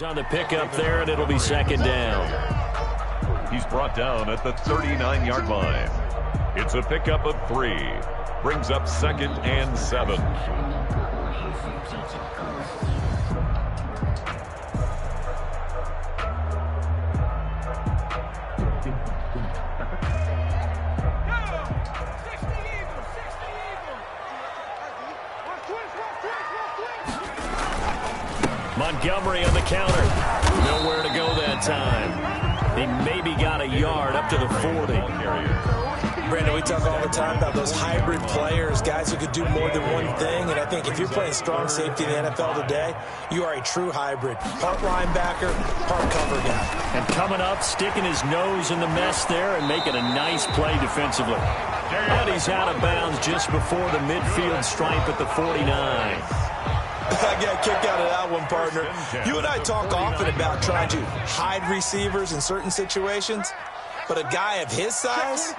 On the pickup there, and it'll be second down. He's brought down at the 39-yard line. It's a pickup of 3. Brings up 2nd and 7. Montgomery on the counter. Nowhere to go that time. He maybe got a yard up to the 40. Brandon, we talk all the time about those hybrid players, guys who could do more than one thing. And I think if you're playing strong safety in the NFL today, you are a true hybrid. Part linebacker, part cover guy. And coming up, sticking his nose in the mess there and making a nice play defensively. And he's out of bounds just before the midfield stripe at the 49. I got a kick out of that one, partner. You and I talk often about trying to hide receivers in certain situations, but a guy of his size,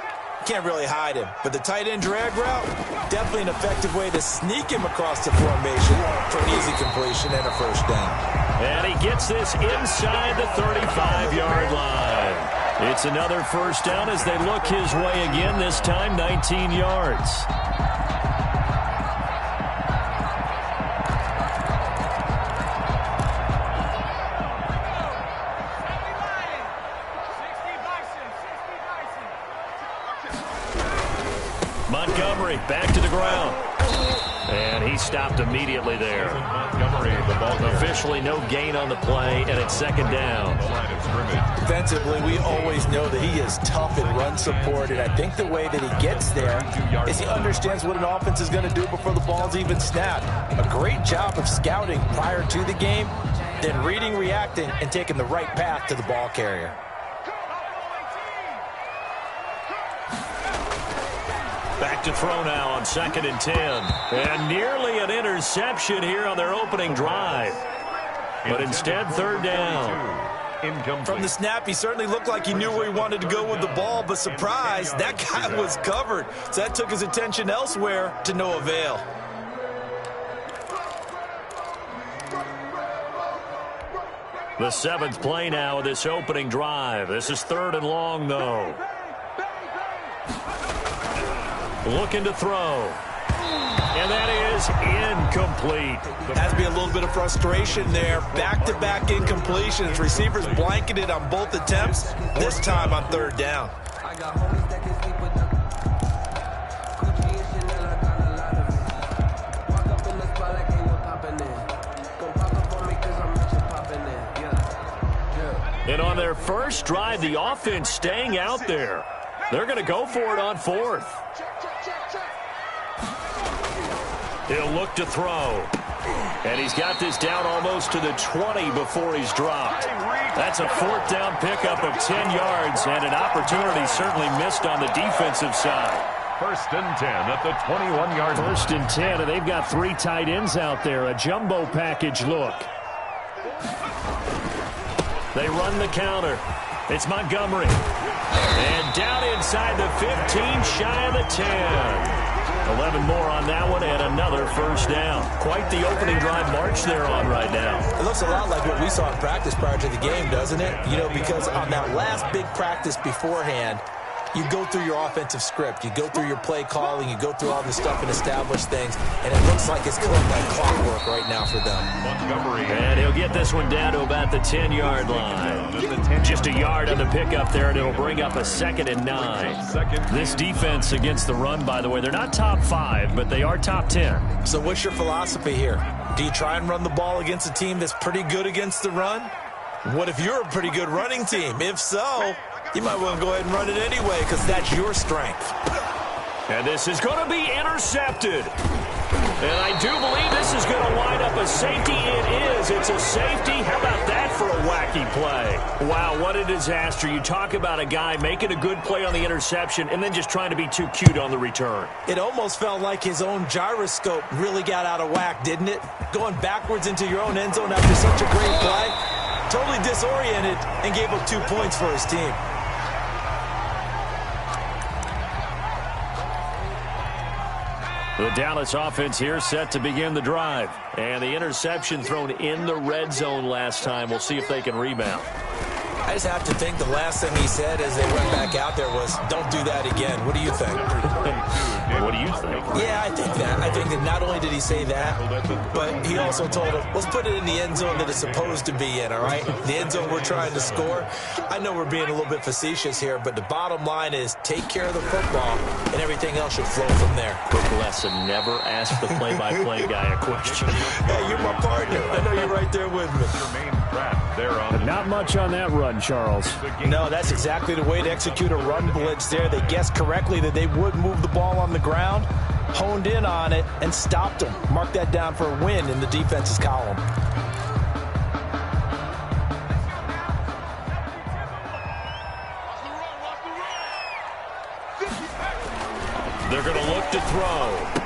can't really hide him. But the tight end drag route, definitely an effective way to sneak him across the formation for an easy completion and a first down. And he gets this inside the 35-yard line. It's another first down as they look his way again, this time 19 yards. Montgomery back to the ground. And he stopped immediately there. Montgomery, the ball officially no gain on the play, and it's second down. Defensively, we always know that he is tough in run support, and I think the way that he gets there is he understands what an offense is going to do before the ball's even snapped. A great job of scouting prior to the game, then reading, reacting, and taking the right path to the ball carrier. Back to throw now on 2nd and 10. And nearly an interception here on their opening drive. But instead, 3rd down. From the snap, he certainly looked like he knew where he wanted to go with the ball, but surprise, that guy was covered. So that took his attention elsewhere to no avail. The 7th play now of this opening drive. This is 3rd and long, though. Looking to throw. And that is incomplete. Has to be a little bit of frustration there. Back-to-back incompletions. Receivers blanketed on both attempts, this time on 3rd down. And on their first drive, the offense staying out there. They're going to go for it on 4th. He'll look to throw. And he's got this down almost to the 20 before he's dropped. That's a 4th down pickup of 10 yards, and an opportunity certainly missed on the defensive side. 1st and 10 at the 21-yard line. 1st and 10, and they've got 3 tight ends out there. A jumbo package look. They run the counter. It's Montgomery. And down inside the 15, shy of the 10. 11 more on that one, and another first down. Quite the opening drive march they're on right now. It looks a lot like what we saw in practice prior to the game, doesn't it? You know, because on that last big practice beforehand, you go through your offensive script, you go through your play calling, you go through all this stuff and establish things, and it looks like it's going like clockwork right now for them. Montgomery. And he'll get this one down to about the 10-yard line. Just a yard on the pickup there, and it'll bring up a 2nd and 9. This defense against the run, by the way, they're not top 5, but they are top 10. So what's your philosophy here? Do you try and run the ball against a team that's pretty good against the run? What if you're a pretty good running team? If so, you might want to go ahead and run it anyway because that's your strength. And this is going to be intercepted. And I do believe this is going to wind up a safety. It is. It's a safety. How about that for a wacky play? Wow, what a disaster. You talk about a guy making a good play on the interception and then just trying to be too cute on the return. It almost felt like his own gyroscope really got out of whack, didn't it? Going backwards into your own end zone after such a great play. Totally disoriented and gave up 2 points for his team. The Dallas offense here set to begin the drive. And the interception thrown in the red zone last time. We'll see if they can rebound. I just have to think the last thing he said as they went back out there was, don't do that again. What do you think? What do you think? Yeah, I think that. I think that not only did he say that, but he also told him, let's put it in the end zone that it's supposed to be in, all right? The end zone we're trying to score. I know we're being a little bit facetious here, but the bottom line is take care of the football, and everything else should flow from there. Quick lesson, never ask the play-by-play guy a question. Hey, you're my partner. I know you're right there with me. But not much on that run, Charles. No, that's exactly the way to execute a run blitz there. They guessed correctly that they would move the ball on the ground, honed in on it, and stopped them. Mark that down for a win in the defense's column. They're going to look to throw.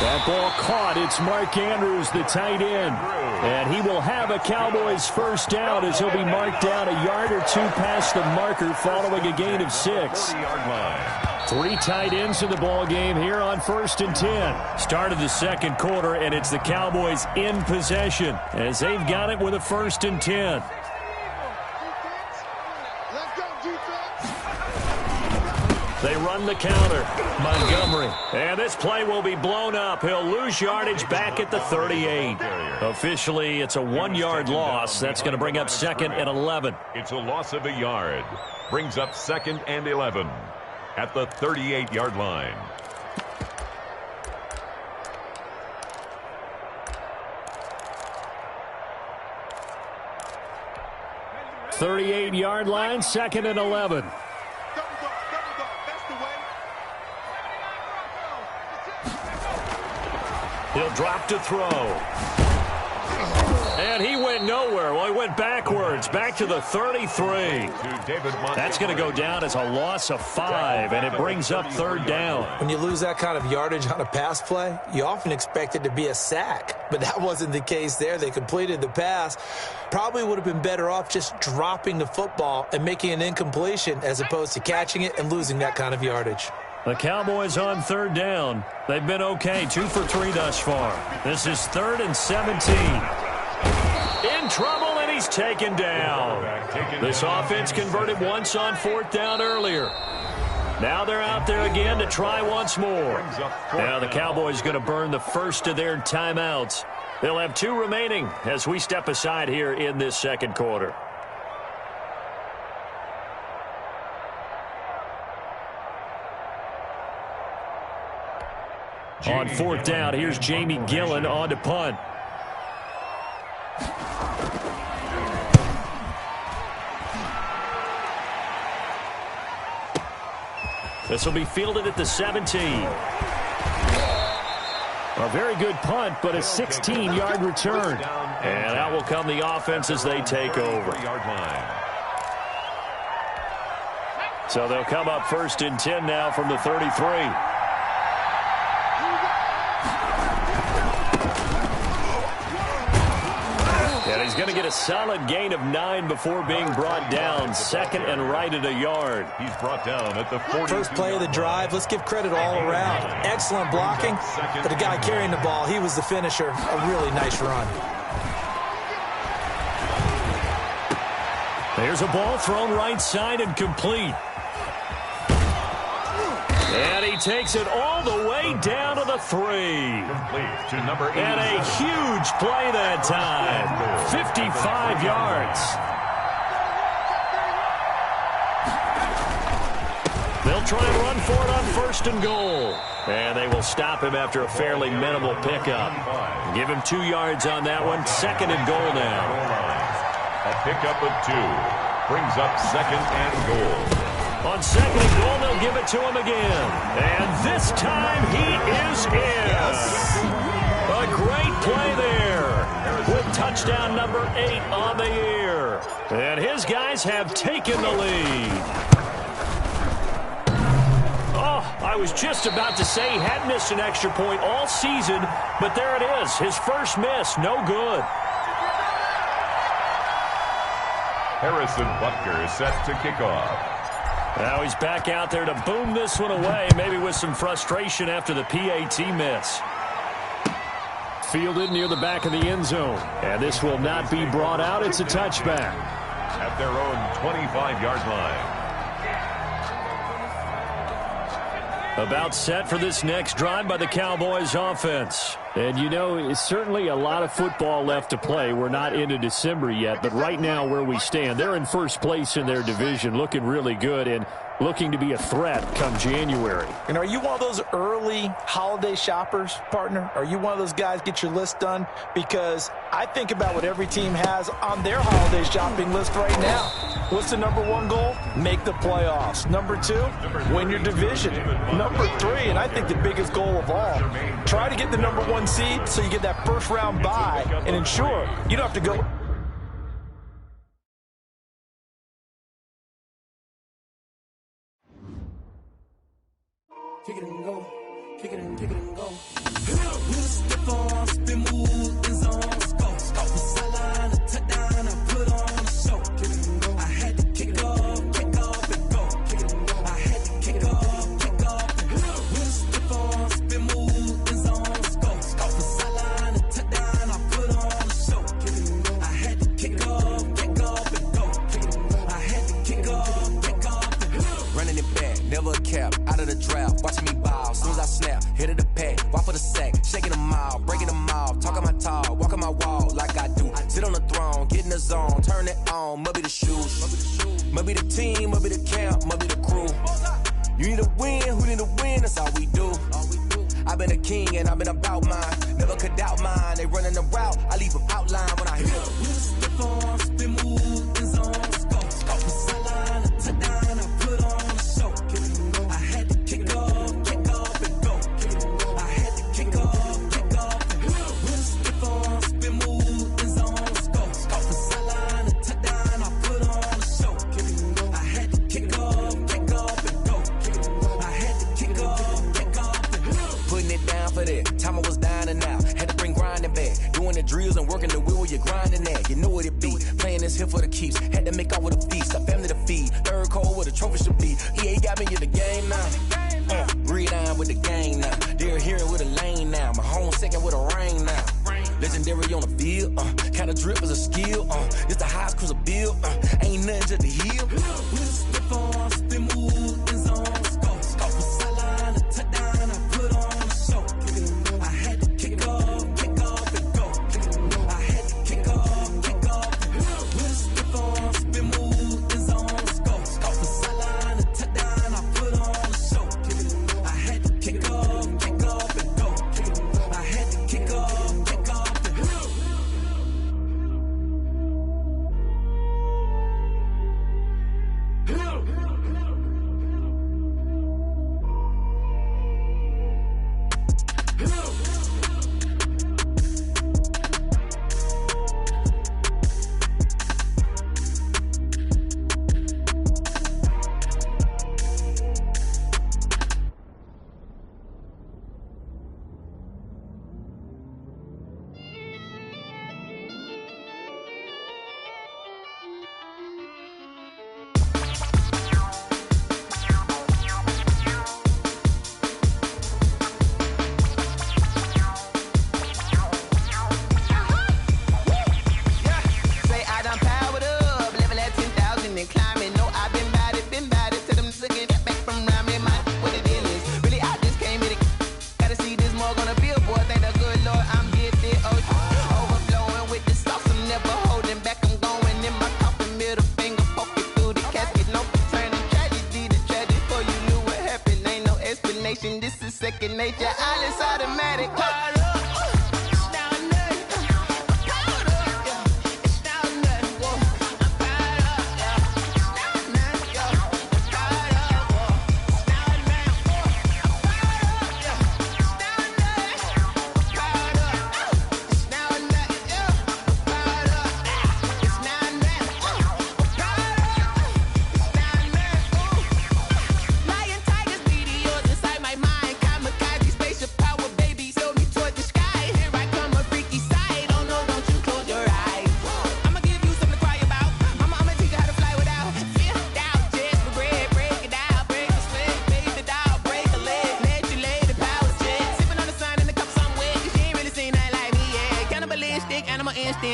That ball caught. It's Mark Andrews, the tight end. And he will have a Cowboys first down as he'll be marked down a yard or two past the marker following a gain of 6. 3 tight ends in the ball game here on 1st and 10. Start of the second quarter, and it's the Cowboys in possession as they've got it with a 1st and 10. They run the counter. Montgomery. And this play will be blown up. He'll lose yardage back at the 38. Officially, it's a 1-yard loss. That's going to bring up 2nd and 11. It's a loss of a yard. Brings up 2nd and 11 at the 38-yard line. .38-yard line, 2nd and 11. He'll drop to throw. And he went nowhere. Well, he went backwards, back to the 33. That's going to go down as a loss of 5, and it brings up 3rd down. When you lose that kind of yardage on a pass play, you often expect it to be a sack. But that wasn't the case there. They completed the pass. Probably would have been better off just dropping the football and making an incompletion as opposed to catching it and losing that kind of yardage. The Cowboys on 3rd down. They've been okay, 2 for 3 thus far. This is 3rd and 17. In trouble, and he's taken down. This offense converted once on 4th down earlier. Now they're out there again to try once more. Now the Cowboys going to burn the first of their timeouts. They'll have 2 remaining as we step aside here in this second quarter. On 4th down, here's Jamie Gillen on to punt. This will be fielded at the 17. A very good punt, but a 16-yard return. And out will come the offense as they take over. So they'll come up 1st and 10 now from the 33. And he's going to get a solid gain of 9 before being brought down. 2nd and right at a yard. He's brought down at the 40. First play of the drive. Let's give credit all around. Excellent blocking, but the guy carrying the ball, he was the finisher. A really nice run. There's a ball thrown right side and complete. And he takes it all the way down to the 3. Complete to number 8. And a huge play that time. 55 yards. They'll try and run for it on 1st and goal. And they will stop him after a fairly minimal pickup. Give him 2 yards on that one. 2nd and goal now. A pickup of 2. Brings up 2nd and goal. On 2nd and goal, they'll give it to him again. And this time he is in. A great play there with touchdown number 8 on the year. And his guys have taken the lead. Oh, I was just about to say he hadn't missed an extra point all season, but there it is. His first miss, no good. Harrison Butker is set to kick off. Now he's back out there to boom this one away, maybe with some frustration after the PAT miss. Fielded near the back of the end zone. And this will not be brought out. It's a touchback. At their own 25-yard line. About set for this next drive by the Cowboys offense. And, you know, it's certainly a lot of football left to play. We're not into December yet, but right now where we stand, they're in first place in their division, looking really good and looking to be a threat come January. And are you one of those early holiday shoppers, partner? Are you one of those guys get your list done? Because I think about what every team has on their holiday shopping list right now. What's the number one goal? Make the playoffs. Number two, win your division. Number three, and I think the biggest goal of all, try to get the number one seed so you get that first round bye and ensure you don't have to go. Kick it and go, kick it and go. We'll step on, spin, move, in zone, go. Stop the sideline, a touchdown, I put on a show. Kick it and go. I had to kick off and go. Kick it and go. I had to kick off and go. We'll step on, spin, move, in zone, go. Stop the sideline, a touchdown, I put on a show. Kick it and go. I had to kick off and go. Kick it and go. I had to kick off and go. Running it back, never a cap, out of the draft. Watching me ball, soon as I snap, hit of the pack, walk for the sack, shaking them all, breaking them all, talking my talk, walking my wall like I do. Sit on the throne, get in the zone, turn it on, must be the shoes, must be the team, must be the camp, must be the crew. You need to win, who need to win, that's all we do. I've been a king and I've been about mine, never could doubt mine. They running the route, I leave them outline when I hear them. We step on, spin, move, in zone, go. Stop the sideline, a touchdown, I put on a show. I had to kick off and go. I had to kick off and go. We'll step on, spin, move, in zone, go. Stop the sideline, a touchdown, I put on a show. I had to kick off and go. I had to kick off and go. Putting it down for that. Time I was down and out. Had to bring grinding back. Doing the drills and working the wheel where you're grinding at. You know what it be. Playing this here for the keeps. Had to make off with a feast. A family to feed. Third cold where the trophy should be. EA got me in the game now. Breathe down with the gang now. They're here with a lane now. My home second with a rain now. Legendary on the field. Kind of drip is a skill. It's the highest cruiser bill. Ain't nothing to the heel. We'll step on, spin, move, in zone, go. Stop the sideline, a touchdown, I put on a show. I had to kick off and go. I had to kick off and go. We'll step on, spin, move, in zone, go. Stop the sideline, a touchdown, I put on a show. I had to kick off and go. I had to kick off and go.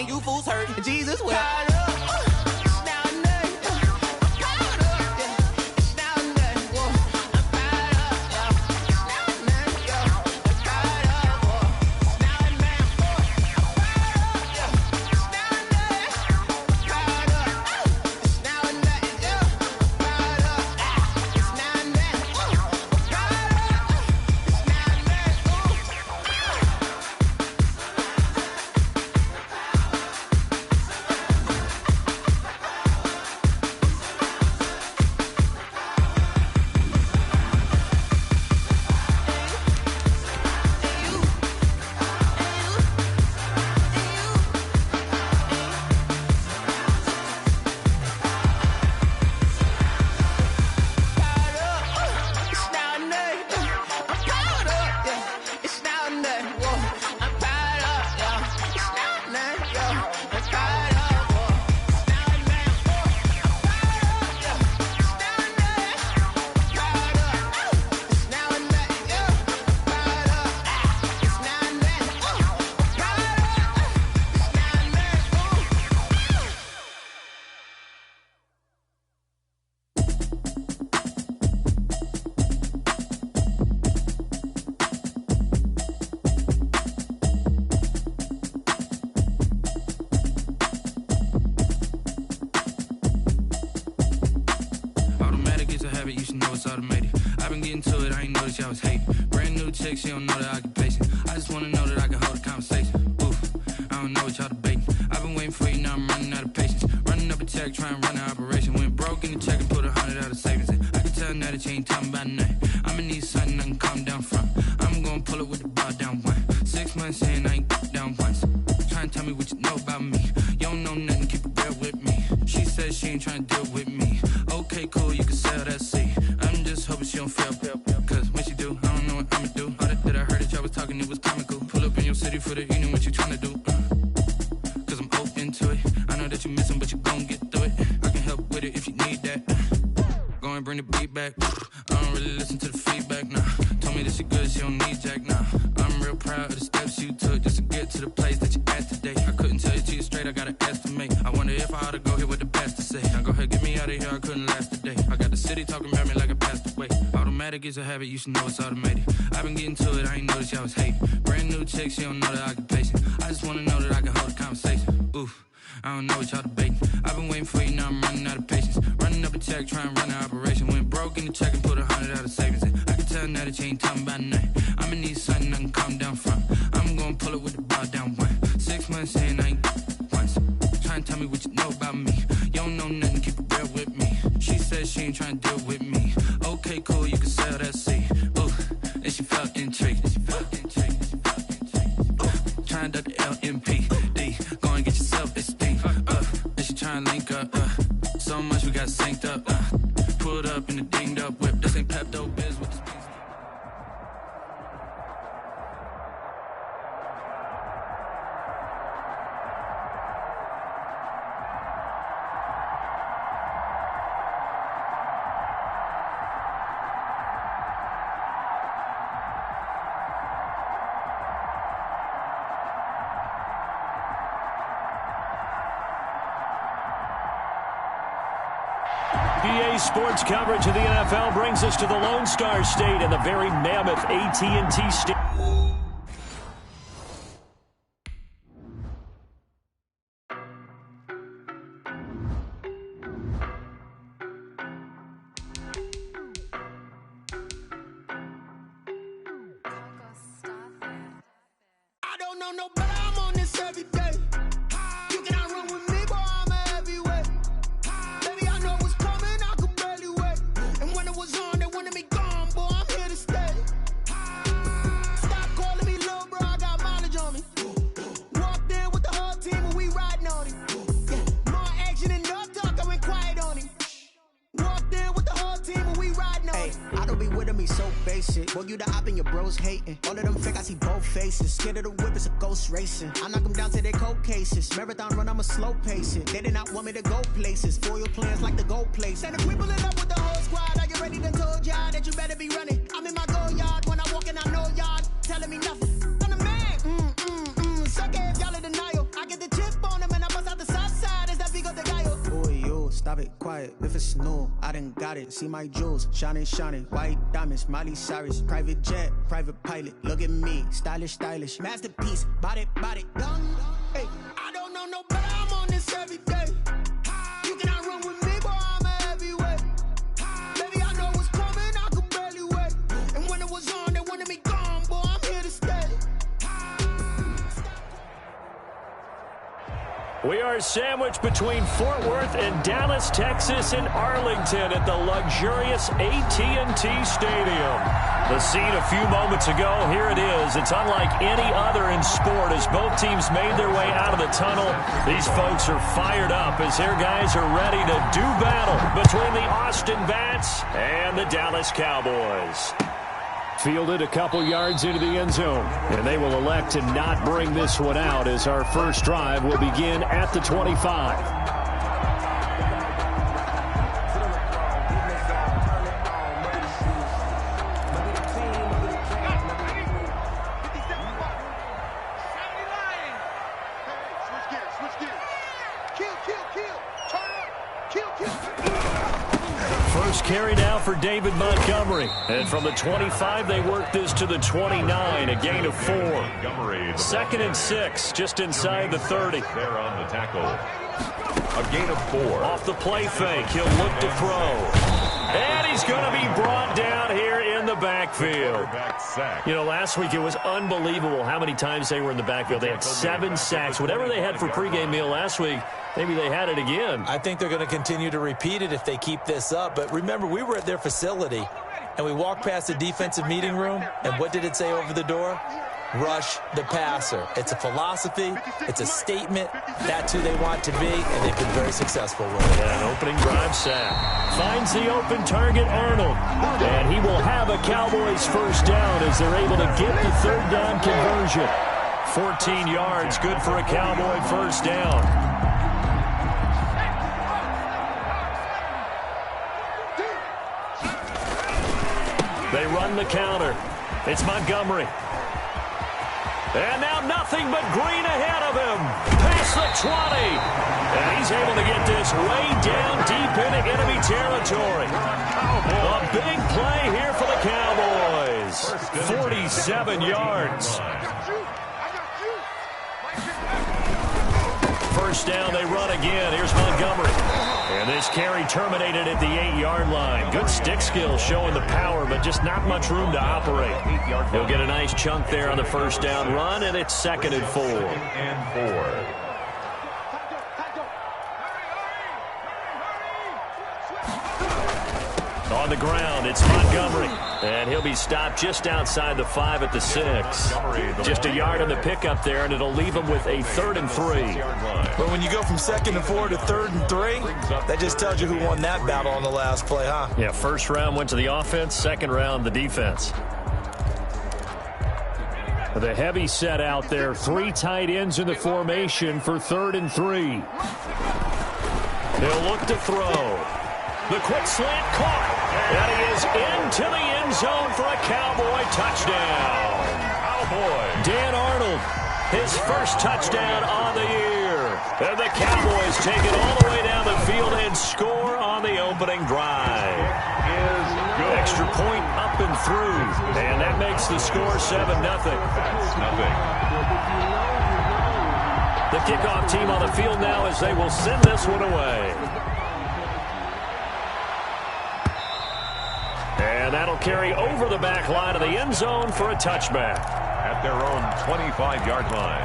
and you fools hurt. Jesus will. She don't know the occupation. I just wanna know that I can hold a conversation. Oof, I don't know what y'all debating. I've been waiting for you, now I'm running out of patience. Running up a check, trying to run an operation. Went broke in the check and put 100 out of savings in. I can tell now that you ain't talking about nothing. I'ma need something I can calm down from. I'm gonna pull it with the bar down one. 6 months in, I ain't down once. Trying to tell me what you know about me. You don't know nothing, keep it real with me. She says she ain't trying to deal with me. Okay, cool, you can sell that seat. I'm just hoping she don't fail. Cause when she do, I don't know what I'ma do. All that I heard that y'all was talking, it was comical. Pull up in your city for the evening, what you tryna do? Cause I'm open to it. I know that you missing, but you gon' get through it. I can help with it if you need that. Go and bring the beat back. I don't really listen to the feedback, nah. Told me that she good, she don't need jack, nah. I'm real proud of the steps you took just to get to the place that you at today. I couldn't tell you to you straight, I gotta estimate. I wonder if I ought to go here with the best to say. Now go ahead, get me out of here, I couldn't last a day. I got the city talking about me like I passed away. Automatic is a habit, you should know it's automated. I've been getting to it, I ain't noticed y'all was hating. Brand new chick, she don't know the occupation. I just wanna know that I can hold a conversation. Oof, I don't know what y'all debating. I've been waiting for you, now I'm running out of patience. Running up a check, trying to run an operation. Went broke in the check and put 100 out of savings in. I can tell now that you ain't talking about nothing. I'ma need something I can calm down from. I'm gonna pull it with the bar down one. 6 months in, I ain't once. Trying to tell me what you know about me. You don't know nothing, keep it real with me. She says she ain't trying to deal with me. Okay, cool, you can sell that seat. Ooh, and she felt intrigued. Trying to duck the LMPD. Go and get your self-esteem up. And she trying to link up. So much we got synced up. Pulled up in the dinged up whip. This ain't Pepto-Biz with the speed. PA Sports coverage of the NFL brings us to the Lone Star State and the very mammoth AT&T Stadium. I don't know no better, I'm on this every day. You cannot run with me, boy, I'm a heavyweight. Baby, I know what's coming, I could barely wait. And when it was on, they wanted me gone, boy, I'm here to stay. Stop calling me little bro, I got mileage on me. Walked in with the whole team and we riding on him. Yeah. More action and no talk, I went quiet on him. Walked in with the whole team and we riding on him. I don't be with me so basic. Boy, you the op and your bros hating. All of them fake, I see both faces. Scared of the whip, it's a ghost racing. I knock them down to their cold cases. Marathon run, I'm a slow pace it. They did not want me to go places. Foil plans like the gold place. And if we pulling up with the whole squad, I get ready to told y'all that you better be running. I'm in my go yard, when I walk in, I know y'all telling me nothing. I'm the man, suck it if y'all in denial. I get the chip on it's new. I done got it. See my jewels, shining, shining. White diamonds, Miley Cyrus. Private jet, private pilot. Look at me, stylish, stylish. Masterpiece, body, body. Hey, I don't know no better. I'm on this every day. You cannot run with me, boy. I'm a heavyweight. Baby, I know what's coming. I could barely wait. And when it was on, they wanted me gone, boy. I'm here to stay. We are sandwiched between Fort Worth and Dallas, Texas, and Arlington at the luxurious AT&T Stadium. The scene a few moments ago, here it is. It's unlike any other in sport as both teams made their way out of the tunnel. These folks are fired up as their guys are ready to do battle between the Austin Bats and the Dallas Cowboys. Fielded a couple yards into the end zone, and they will elect to not bring this one out as our first drive will begin at the 25. Carry now for David Montgomery. And from the 25, they work this to the 29, a gain of 4. 2nd and 6, just inside the 30. There on the tackle. A gain of 4. Off the play fake, he'll look to throw. And he's going to be brought down here in the backfield. You know, last week it was unbelievable how many times they were in the backfield. They had 7 sacks. Whatever they had for pregame meal last week, maybe they had it again. I think they're going to continue to repeat it if they keep this up. But remember, we were at their facility, and we walked past the defensive meeting room, and what did it say over the door? Rush the passer. It's a philosophy. It's a statement. That's who they want to be, and they've been very successful with it. An opening drive sack. Finds the open target, Arnold. And he will have a Cowboys first down as they're able to get the 3rd down conversion. 14 yards, good for a Cowboy first down. They run the counter. It's Montgomery. And now nothing but green ahead of him. Past the 20. And he's able to get this way down deep into enemy territory. A big play here for the Cowboys. 47 yards. First down, they run again. Here's Montgomery. And this carry terminated at the 8-yard line. Good stick skill showing the power, but just not much room to operate. He'll get a nice chunk there on the first down run, and it's 2nd and 4. On the ground, it's Montgomery. And he'll be stopped just outside the 5 at the 6. Just a yard on the pickup there, and it'll leave him with a 3rd and 3. But when you go from 2nd and 4 to 3rd and 3, that just tells you who won that battle on the last play, huh? Yeah, first round went to the offense, 2nd round the defense. The heavy set out there, 3 tight ends in the formation for 3rd and 3. He'll look to throw. The quick slant caught. And he is into the end zone for a Cowboy touchdown. Cowboy. Dan Arnold, his first touchdown on the year. And the Cowboys take it all the way down the field and score on the opening drive. Extra point up and through. And that makes the score 7-0. The kickoff team on the field now as they will send this one away. And that'll carry over the back line of the end zone for a touchback. At their own 25-yard line.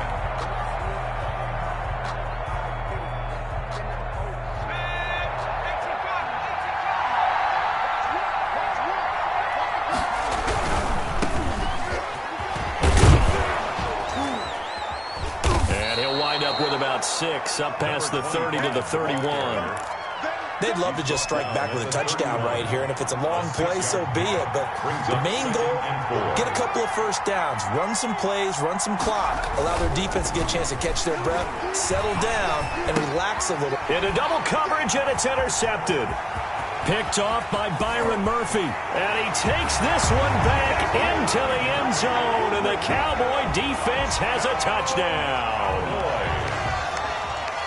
And he'll wind up with about 6, up past the 30 to the 31. They'd love to just strike back with a touchdown right here, and if it's a long play, so be it. But the main goal, get a couple of first downs, run some plays, run some clock, allow their defense to get a chance to catch their breath, settle down, and relax a little. Into double coverage, and it's intercepted. Picked off by Byron Murphy, and he takes this one back into the end zone, and the Cowboy defense has a touchdown.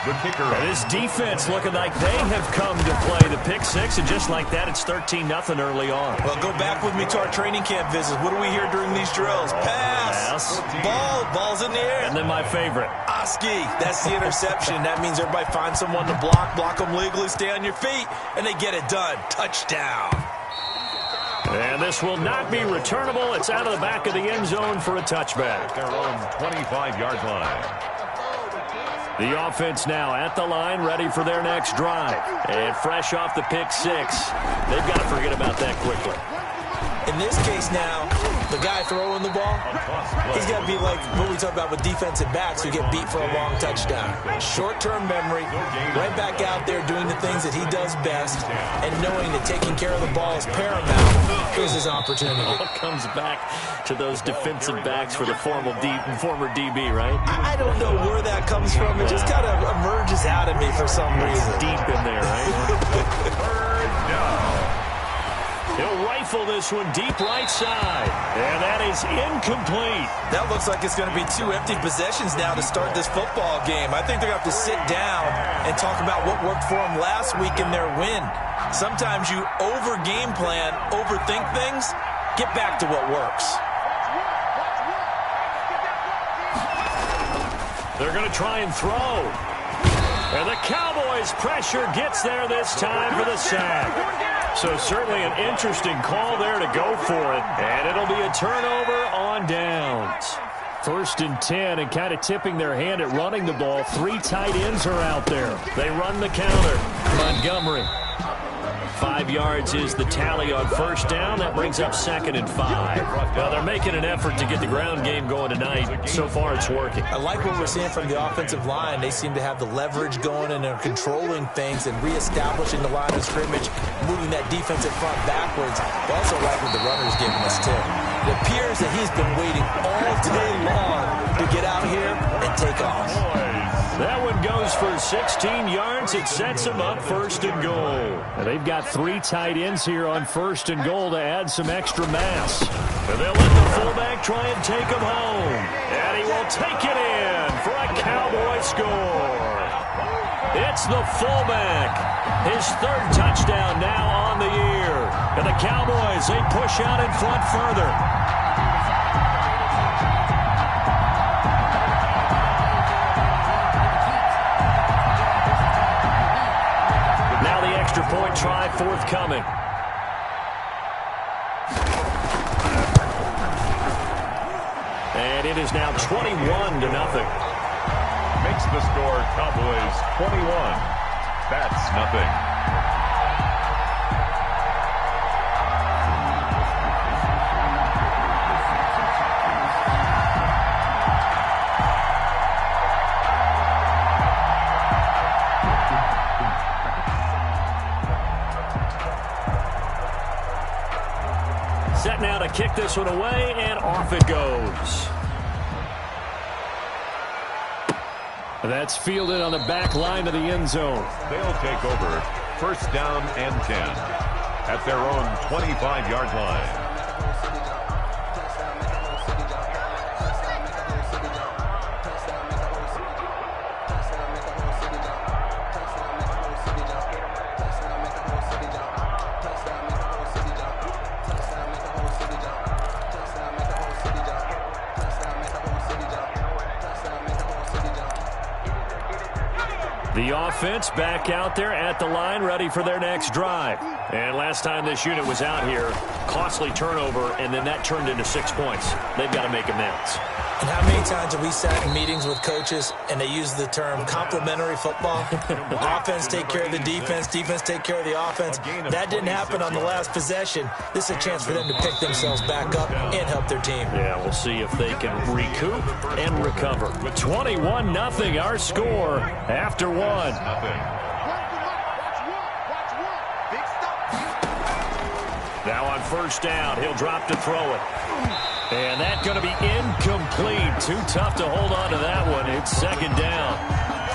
the kicker. And this defense looking like they have come to play the pick six, and just like that, it's 13-0 early on. Well, go back with me to our training camp visits. What do we hear during these drills? Pass. Ball's in the air. And then my favorite. Oski. That's the interception. That means everybody finds someone to block them legally, stay on your feet, and they get it done. Touchdown. And this will not be returnable. It's out of the back of the end zone for a touchback. At their own 25-yard line. The offense now at the line, ready for their next drive. And fresh off the pick six. They've got to forget about that quickly. In this case now, the guy throwing the ball, he's got to be like what we talk about with defensive backs who get beat for a long touchdown. Short-term memory, right back out there doing the things that he does best, and knowing that taking care of the ball is paramount. Here's his opportunity. It comes back to those defensive backs for the former DB, right? I don't know where that comes from. It just kind of emerges out of me for some reason. Deep in there, right? Third down. He'll rifle this one deep right side. And that is incomplete. That looks like it's going to be 2 empty possessions now to start this football game. I think they're going to have to sit down and talk about what worked for them last week in their win. Sometimes you over-game plan, overthink things. Get back to what works. They're going to try and throw. And the Cowboys' pressure gets there this time for the sack. So certainly an interesting call there to go for it. And it'll be a turnover on downs. 1st and 10, and kind of tipping their hand at running the ball. 3 tight ends are out there. They run the counter. Montgomery. 5 yards is the tally on 1st down. That brings up 2nd and 5. Well, they're making an effort to get the ground game going tonight. So far, it's working. I like what we're seeing from the offensive line. They seem to have the leverage going, and they're controlling things and reestablishing the line of scrimmage, moving that defensive front backwards. I also like what the runner's giving us, too. It appears that he's been waiting all day long to get out here and take off. That one goes for 16 yards. It sets them up 1st and goal. And they've got 3 tight ends here on 1st and goal to add some extra mass. And they'll let the fullback try and take him home. And he will take it in for a Cowboy score. It's the fullback. His 3rd touchdown now on the year. And the Cowboys, they push out in front further. Point try forthcoming. And it is now 21-0. Makes the score Cowboys 21. That's nothing. Set now to kick this one away, and off it goes. That's fielded on the back line of the end zone. They'll take over 1st down and 10 at their own 25-yard line. The offense back out there at the line, ready for their next drive. And last time this unit was out here, costly turnover, and then that turned into 6 points. They've got to make amends. And how many times have we sat in meetings with coaches and they use the term complementary football? Offense take care of the defense, defense take care of the offense. That didn't happen on the last possession. This is a chance for them to pick themselves back up and help their team. Yeah, we'll see if they can recoup and recover. 21-0, our score after 1. Now on 1st down, he'll drop to throw it. And that's going to be incomplete. Too tough to hold on to that one. It's 2nd down.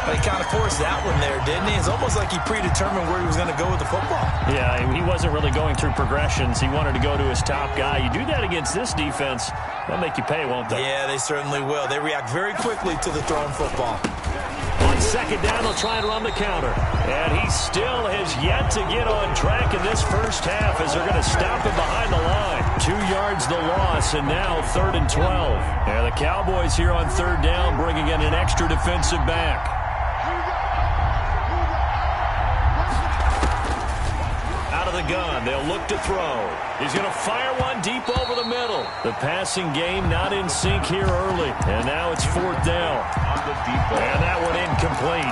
But he kind of forced that one there, didn't he? It's almost like he predetermined where he was going to go with the football. Yeah, he wasn't really going through progressions. He wanted to go to his top guy. You do that against this defense, they'll make you pay, won't they? Yeah, they certainly will. They react very quickly to the thrown football. On On second down, they'll try and run the counter. And he still has yet to get on track in this first half as they're going to stop him behind the line. 2 yards the loss, and now 3rd and 12. And the Cowboys here on third down bringing in an extra defensive back. The gun. They'll look to throw. He's going to fire one deep over the middle. The passing game not in sync here early. And now it's 4th down. And that one incomplete.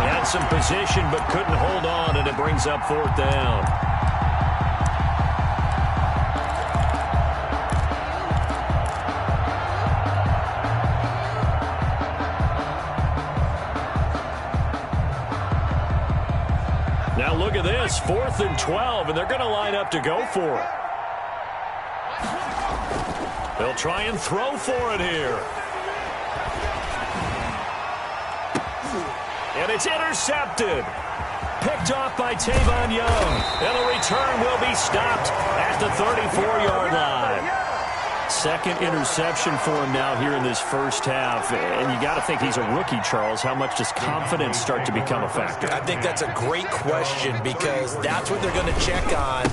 Had some position but couldn't hold on, and it brings up 4th down. Now look at this, 4th and 12, and they're going to line up to go for it. They'll try and throw for it here. And it's intercepted. Picked off by Tavon Young. And the return will be stopped at the 34-yard line. Second interception for him now here in this first half. And you got to think he's a rookie, Charles. How much does confidence start to become a factor? I think that's a great question because that's what they're going to check on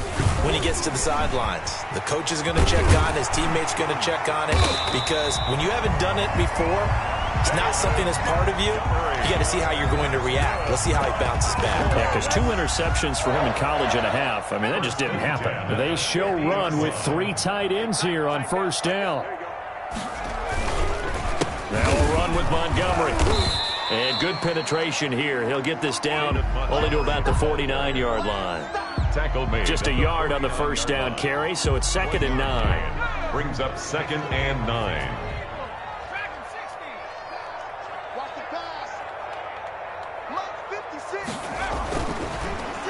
when he gets to the sidelines. The coach is going to check on it. His teammates are going to check on it because when you haven't done it before, it's not something that's part of you. You got to see how you're going to react. Let's see how he bounces back. Yeah, because 2 interceptions for him in college and a half. I mean, that just didn't happen. They show run with 3 tight ends here on first down. Now a run with Montgomery. And good penetration here. He'll get this down only to about the 49-yard line. Just a yard on the first down carry, so it's 2nd and 9. Brings up 2nd and 9.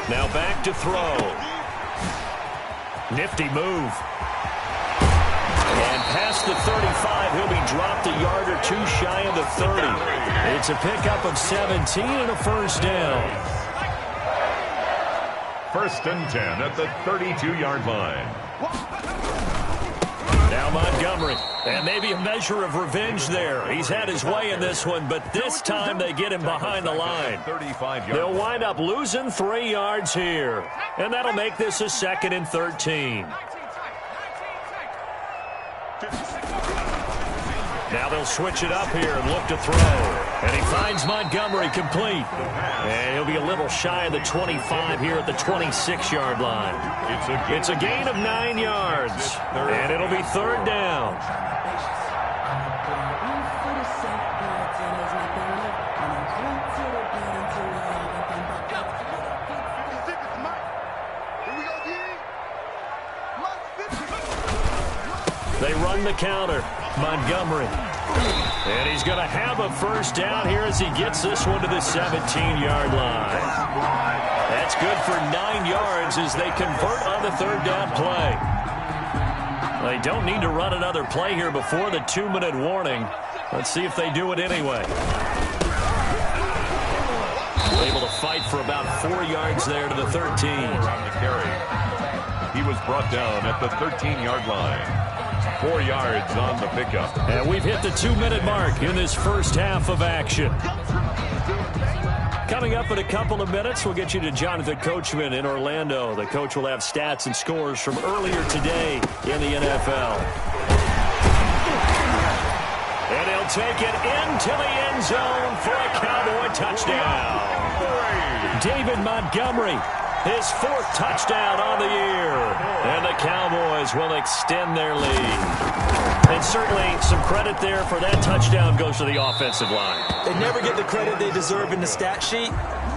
Now back to throw. Nifty move. And past the 35, he'll be dropped a yard or 2 shy of the 30. It's a pickup of 17 and a first down. 1st and 10 at the 32-yard line. Now Montgomery. And maybe a measure of revenge there. He's had his way in this one, but this time they get him behind the line. They'll wind up losing 3 yards here. And that'll make this a 2nd and 13. Now they'll switch it up here and look to throw. And he finds Montgomery complete. And he'll be a little shy of the 25 here at the 26-yard line. It's a gain of 9 yards. And it'll be 3rd down. They run the counter. Montgomery. And he's going to have a first down here as he gets this one to the 17-yard line. That's good for 9 yards as they convert on the 3rd down play. They don't need to run another play here before the 2-minute warning. Let's see if they do it anyway. Able to fight for about 4 yards there to the 13. On the carry. He was brought down at the 13-yard line. 4 yards on the pickup. And we've hit the 2-minute mark in this first half of action. Coming up in a couple of minutes, we'll get you to Jonathan Coachman in Orlando. The coach will have stats and scores from earlier today in the NFL. And he'll take it into the end zone for a Cowboy touchdown. David Montgomery, his 4th touchdown on the year. And the Cowboys will extend their lead. And certainly some credit there for that touchdown goes to the offensive line. They never get the credit they deserve in the stat sheet,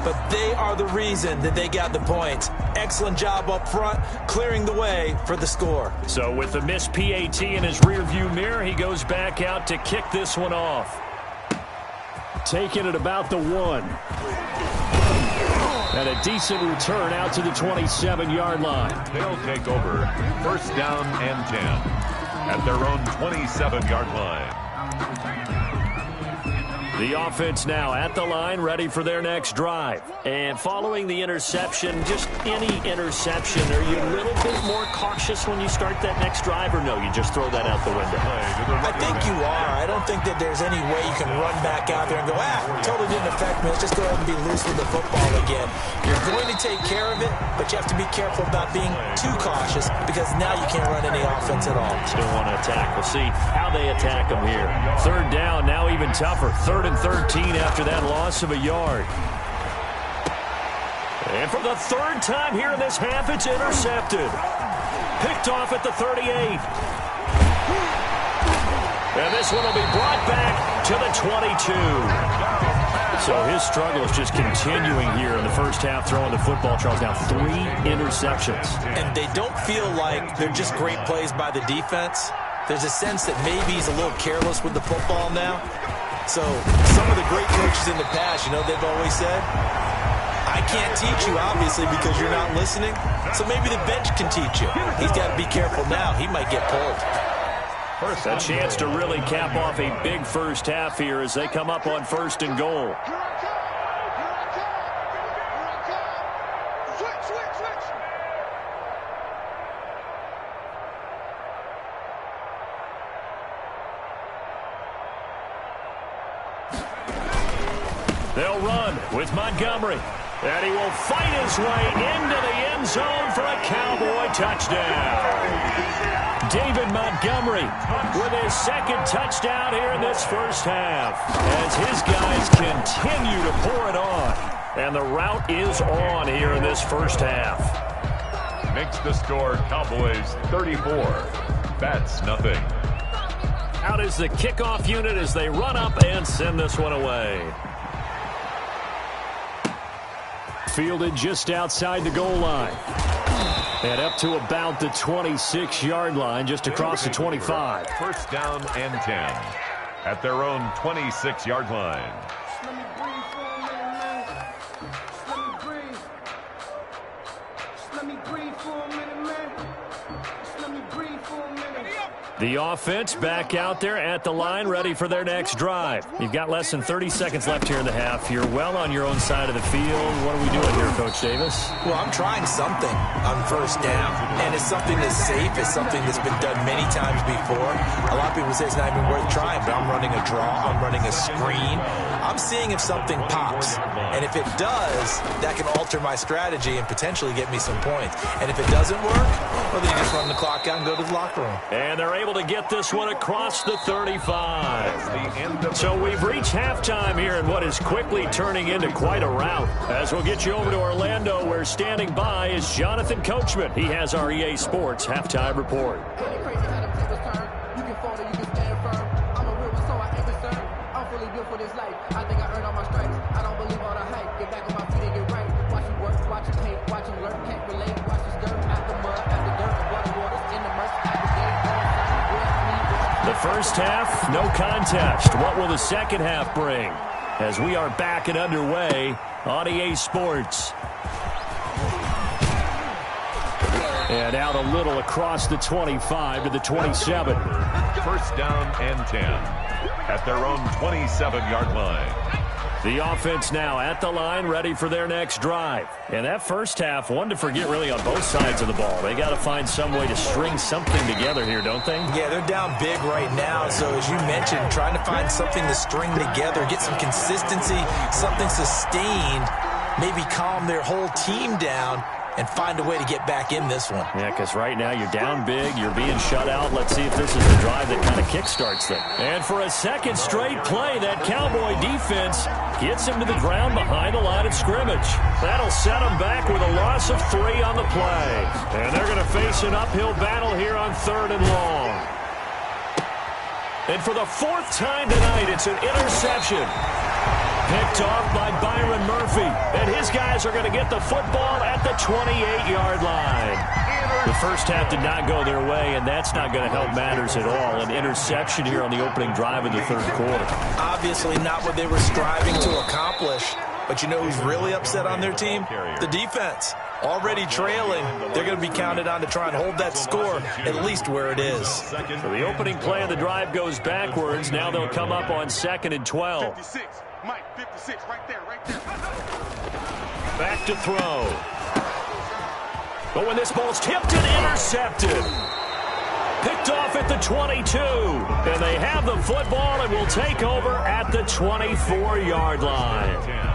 but they are the reason that they got the points. Excellent job up front, clearing the way for the score. So with the missed PAT in his rearview mirror, he goes back out to kick this one off. Taking it about the 1. And a decent return out to the 27-yard line. They'll take over 1st down and 10 at their own 27-yard line. The offense now at the line, ready for their next drive. And following the interception, just any interception, are you a little bit more cautious when you start that next drive, or no, you just throw that out the window? I think you are. I don't think that there's any way you can run back out there and go, totally didn't affect me. Let's just go ahead and be loose with the football again. You're going to take care of it, but you have to be careful about being too cautious because now you can't run any offense at all. Still want to attack. We'll see how they attack them here. Third down, now even tougher. 3rd and 13 after that loss of a yard. And for the 3rd time here in this half, it's intercepted. Picked off at the 38. And this one will be brought back to the 22. So his struggle is just continuing here in the first half, throwing the football. Charles, now 3 interceptions. And they don't feel like they're just great plays by the defense. There's a sense that maybe he's a little careless with the football now. So some of the great coaches in the past, they've always said, I can't teach you, obviously, because you're not listening. So maybe the bench can teach you. He's got to be careful now. He might get pulled. A chance to really cap off a big first half here as they come up on 1st and goal. They'll run with Montgomery. And he will fight his way into the end zone for a Cowboy touchdown. David Montgomery with his 2nd touchdown here in this first half as his guys continue to pour it on. And the route is on here in this first half. Makes the score Cowboys 34. That's nothing. Out is the kickoff unit as they run up and send this one away. Fielded just outside the goal line. And up to about the 26-yard line, just across the 25. 1st down and 10 at their own 26-yard line. The offense back out there at the line, ready for their next drive. You've got less than 30 seconds left here in the half. You're well on your own side of the field. What are we doing here, Coach Davis? Well, I'm trying something on 1st down, and it's something that's safe. It's something that's been done many times before. A lot of people say it's not even worth trying, but I'm running a draw. I'm running a screen. I'm seeing if something pops, and if it does, that can alter my strategy and potentially get me some points. And if it doesn't work, well, then you just run the clock out and go to the locker room. And they're able to get this one across the 35. So we've reached halftime here in what is quickly turning into quite a rout. As we'll get you over to Orlando, where standing by is Jonathan Coachman. He has our EA Sports halftime report. First half, no contest. What will the second half bring? As we are back and underway on EA Sports. And out a little across the 25 to the 27. 1st down and 10 at their own 27-yard line. The offense now at the line, ready for their next drive. And that first half, one to forget really on both sides of the ball. They got to find some way to string something together here, don't they? Yeah, they're down big right now. So as you mentioned, trying to find something to string together, get some consistency, something sustained, maybe calm their whole team down and find a way to get back in this one. Yeah, because right now you're down big, you're being shut out. Let's see if this is the drive that kind of kickstarts them. And for a 2nd straight play, that Cowboy defense gets him to the ground behind the line of scrimmage. That'll set them back with a loss of 3 on the play. And they're going to face an uphill battle here on 3rd and long. And for the 4th time tonight, it's an interception. Picked off by Byron Murphy. And his guys are going to get the football at the 28-yard line. The first half did not go their way, and that's not going to help matters at all. An interception here on the opening drive of the 3rd quarter. Obviously not what they were striving to accomplish. But you know who's really upset on their team? The defense. Already trailing, they're going to be counted on to try and hold that score at least where it is. So the opening play of the drive goes backwards. Now they'll come up on 2nd and 12. 56, Mike, 56, right there, right there. Back to throw. Oh, and this ball's tipped and intercepted. Picked off at the 22. And they have the football and will take over at the 24-yard line.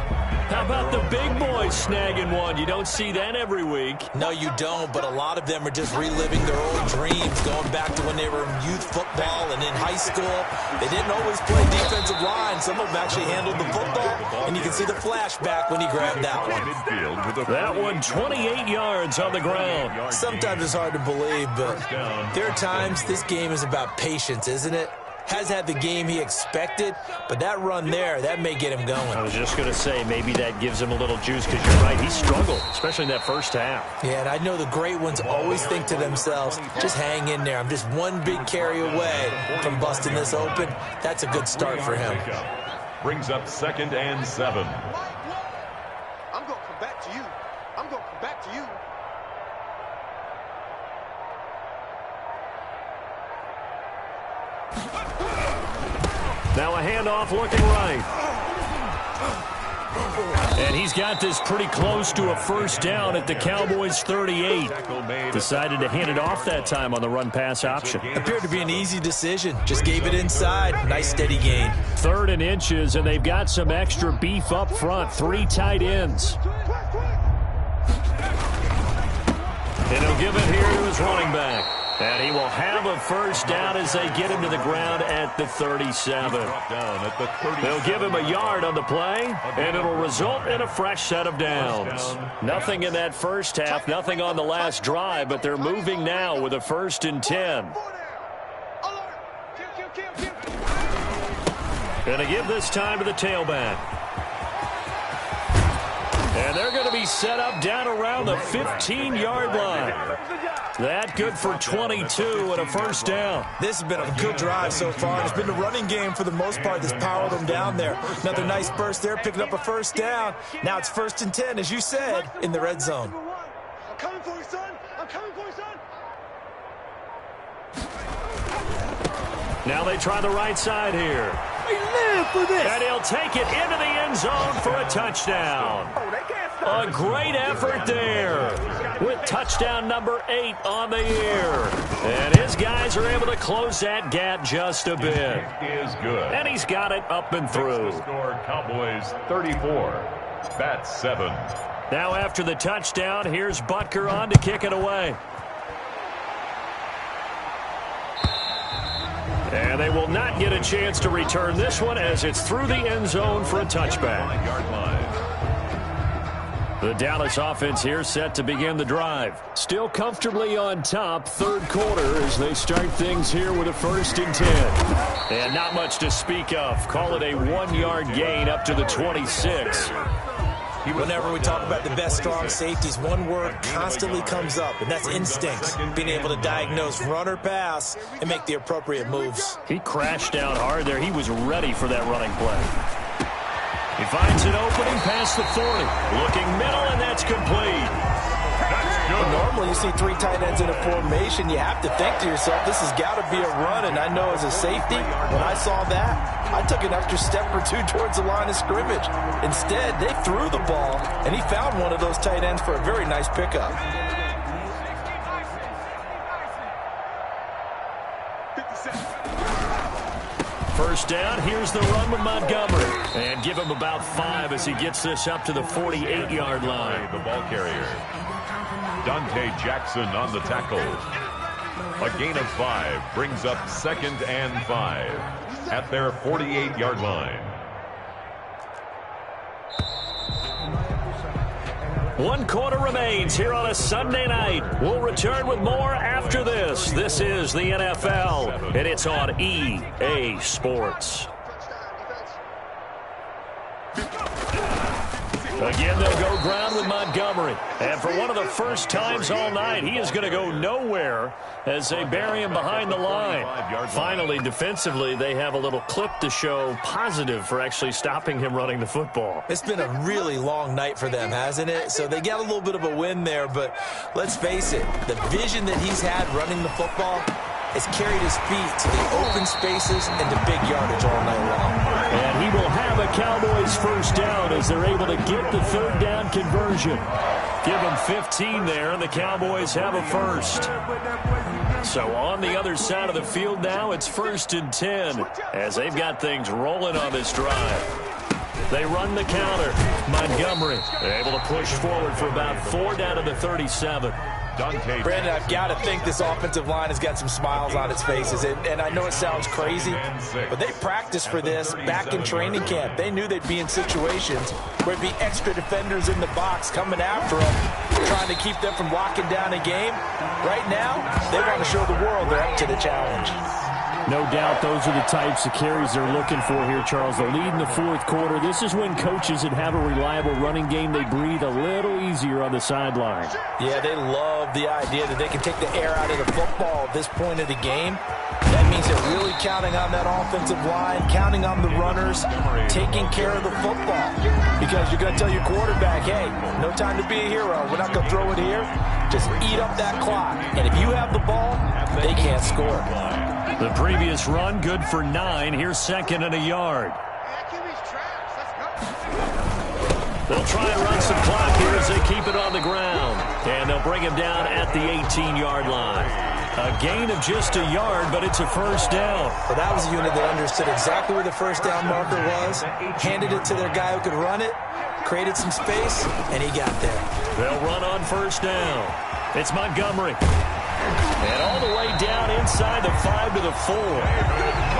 How about the big boys snagging one? You don't see that every week. No, you don't, but a lot of them are just reliving their old dreams, going back to when they were in youth football and in high school. They didn't always play defensive line. Some of them actually handled the football, and you can see the flashback when he grabbed that one. That one, 28 yards on the ground. Sometimes it's hard to believe, but there are times this game is about patience, isn't it? Has had the game he expected, but that run there, that may get him going. I was just going to say, maybe that gives him a little juice, because you're right, he struggled, especially in that first half. Yeah, and I know the great ones always think to themselves, just hang in there. I'm just one big carry away from busting this open. That's a good start for him. Brings up 2nd and 7. I'm going to come back to you. I'm going to come back to you. Now a handoff looking right. And he's got this pretty close to a first down at the Cowboys' 38. Decided to hand it off that time on the run-pass option. Appeared to be an easy decision. Just gave it inside. Nice steady gain. 3rd and inches, and they've got some extra beef up front. 3 tight ends. And he'll give it here to his running back. And he will have a first down as they get him to the ground at the 37. They'll give him a yard on the play, and it'll result in a fresh set of downs. Nothing in that first half, nothing on the last drive, but they're moving now with a 1st and 10. Going to give this time to the tailback. And they're going to be set up down around the 15-yard line. That good for 22 and a first down. This has been a good drive so far. It's been the running game for the most part that's powered them down there. Another nice burst there, picking up a first down. Now it's 1st and 10, as you said, in the red zone. I'm coming for you, son. I'm coming for you, son. Now they try the right side here. We live for this. And he'll take it into the end zone for a touchdown. A great effort there with touchdown number 8 on the year. And his guys are able to close that gap just a bit. Is good. And he's got it up and through. Score Cowboys 34. That's 7. Now after the touchdown, here's Butker on to kick it away. And they will not get a chance to return this one as it's through the end zone for a touchback. The Dallas offense here set to begin the drive. Still comfortably on top, 3rd quarter as they start things here with a 1st and 10. And not much to speak of. Call it a 1-yard gain up to the 26. Whenever we talk about the best strong safeties, one word constantly comes up, and that's instinct. Being able to diagnose run or pass and make the appropriate moves. He crashed down hard there. He was ready for that running play. He finds an opening past the 40. Looking middle, and that's complete. Well, normally you see 3 tight ends in a formation. You have to think to yourself, this has got to be a run. And I know as a safety, when I saw that, I took an extra step or 2 towards the line of scrimmage. Instead, they threw the ball, and he found one of those tight ends for a very nice pickup. 57. First down, here's the run with Montgomery. And give him about 5 as he gets this up to the 48-yard line. The ball carrier. Dante Jackson on the tackle. A gain of 5 brings up 2nd and 5 at their 48-yard line. 1 quarter remains here on a Sunday night. We'll return with more after this. This is the NFL, and it's on EA Sports. Again, they'll go ground with Montgomery. And for one of the first times all night, he is going to go nowhere as they bury him behind the line. Finally, defensively, they have a little clip to show positive for actually stopping him running the football. It's been a really long night for them, hasn't it? So they got a little bit of a win there, but let's face it, the vision that he's had running the football has carried his feet to the open spaces and the big yardage all night long. And he will have a Cowboys first down as they're able to get the third down conversion. Give them 15 there, and the Cowboys have a first. So on the other side of the field now, it's 1st and 10 as they've got things rolling on this drive. They run the counter. Montgomery able to push forward for about 4 down to the 37. Brandon, I've got to think this offensive line has got some smiles on its faces. And I know it sounds crazy, but they practiced for this back in training camp. They knew they'd be in situations where there'd be extra defenders in the box coming after them, trying to keep them from locking down a game. Right now, they want to show the world they're up to the challenge. No doubt those are the types of carries they're looking for here, Charles. The lead in the fourth quarter. This is when coaches that have a reliable running game, they breathe a little easier on the sideline. Yeah, they love the idea that they can take the air out of the football at this point of the game. That means they're really counting on that offensive line, counting on the runners, taking care of the football. Because you're going to tell your quarterback, hey, no time to be a hero. We're not going to throw it here. Just eat up that clock. And if you have the ball, they can't score. The previous run, good for 9. Here's 2nd and a yard. They'll try and run some clock here as they keep it on the ground. And they'll bring him down at the 18-yard line. A gain of just a yard, but it's a first down. Well, that was a unit that understood exactly where the first down marker was, handed it to their guy who could run it, created some space, and he got there. They'll run on first down. It's Montgomery. And all the way down inside the 5 to the 4.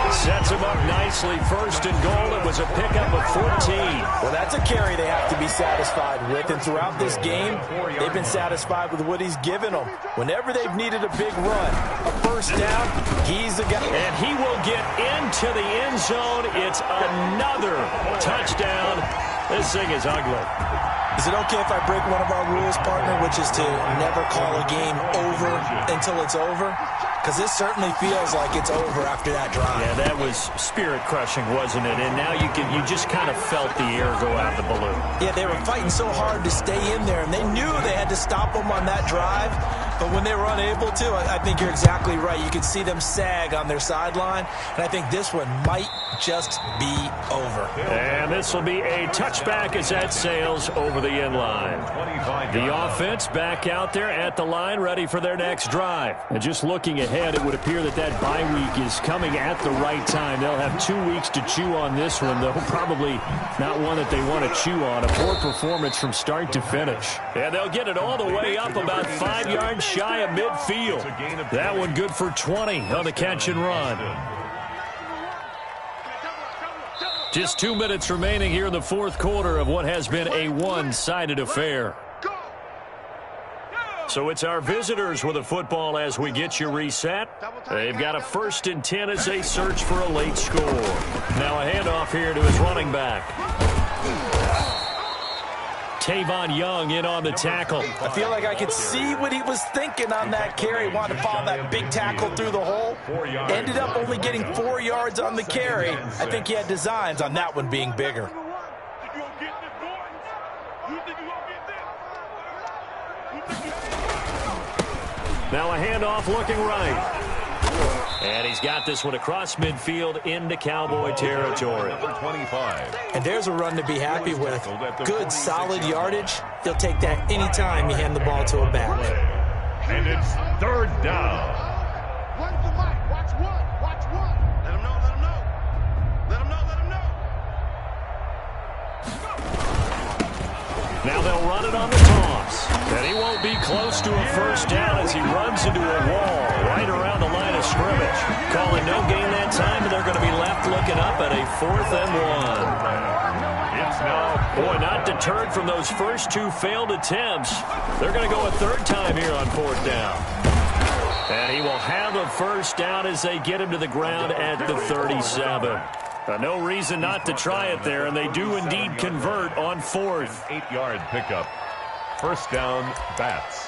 Sets him up nicely. 1st and goal. It was a pickup of 14. Well, that's a carry they have to be satisfied with. And throughout this game, they've been satisfied with what he's given them. Whenever they've needed a big run, a first down, he's the guy. And he will get into the end zone. It's another touchdown. This thing is ugly. Is it okay if I break one of our rules, partner, which is to never call a game over until it's over? Because this certainly feels like it's over after that drive. Yeah, that was spirit-crushing, wasn't it? And now you just kind of felt the air go out the balloon. Yeah, they were fighting so hard to stay in there, and they knew they had to stop them on that drive. But when they were unable to, I think you're exactly right. You could see them sag on their sideline, and I think this one might just be over. And this will be a touchback as that sails over the end line. The offense back out there at the line, ready for their next drive. And just looking ahead, it would appear that bye week is coming at the right time. They'll have 2 weeks to chew on this one, though probably not one that they want to chew on. A poor performance from start to finish. And they'll get it all the way up about 5 yards shy of midfield. That one good for 20 on the catch and run. Just 2 minutes remaining here in the fourth quarter of what has been a one-sided affair. So it's our visitors with a football as we get you reset. They've got a 1st and 10 as they search for a late score. Now a handoff here to his running back. Tavon Young in on the tackle. I feel like I could see what he was thinking on that carry. Wanted to follow that big tackle through the hole. Ended up only getting 4 yards on the carry. I think he had designs on that one being bigger. Now a handoff looking right. And he's got this one across midfield into Cowboy territory. And there's a run to be happy with. Good, solid yardage. He'll take that anytime you hand the ball to a back. And it's 3rd down. Run for Mike. Watch one. Watch one. Let him know. Let him know. Let him know. Let him know. Now they'll run it on the toss. And he won't be close to a first down as he runs into a wall right around the line of scrimmage. Calling no gain that time, and they're going to be left looking up at a 4th and 1. It's now, boy, not deterred from those first 2 failed attempts. They're going to go a 3rd time here on 4th down. And he will have a first down as they get him to the ground at the 37. No reason not to try it there, and they do indeed convert on fourth. 8-yard pickup. First down, Bats.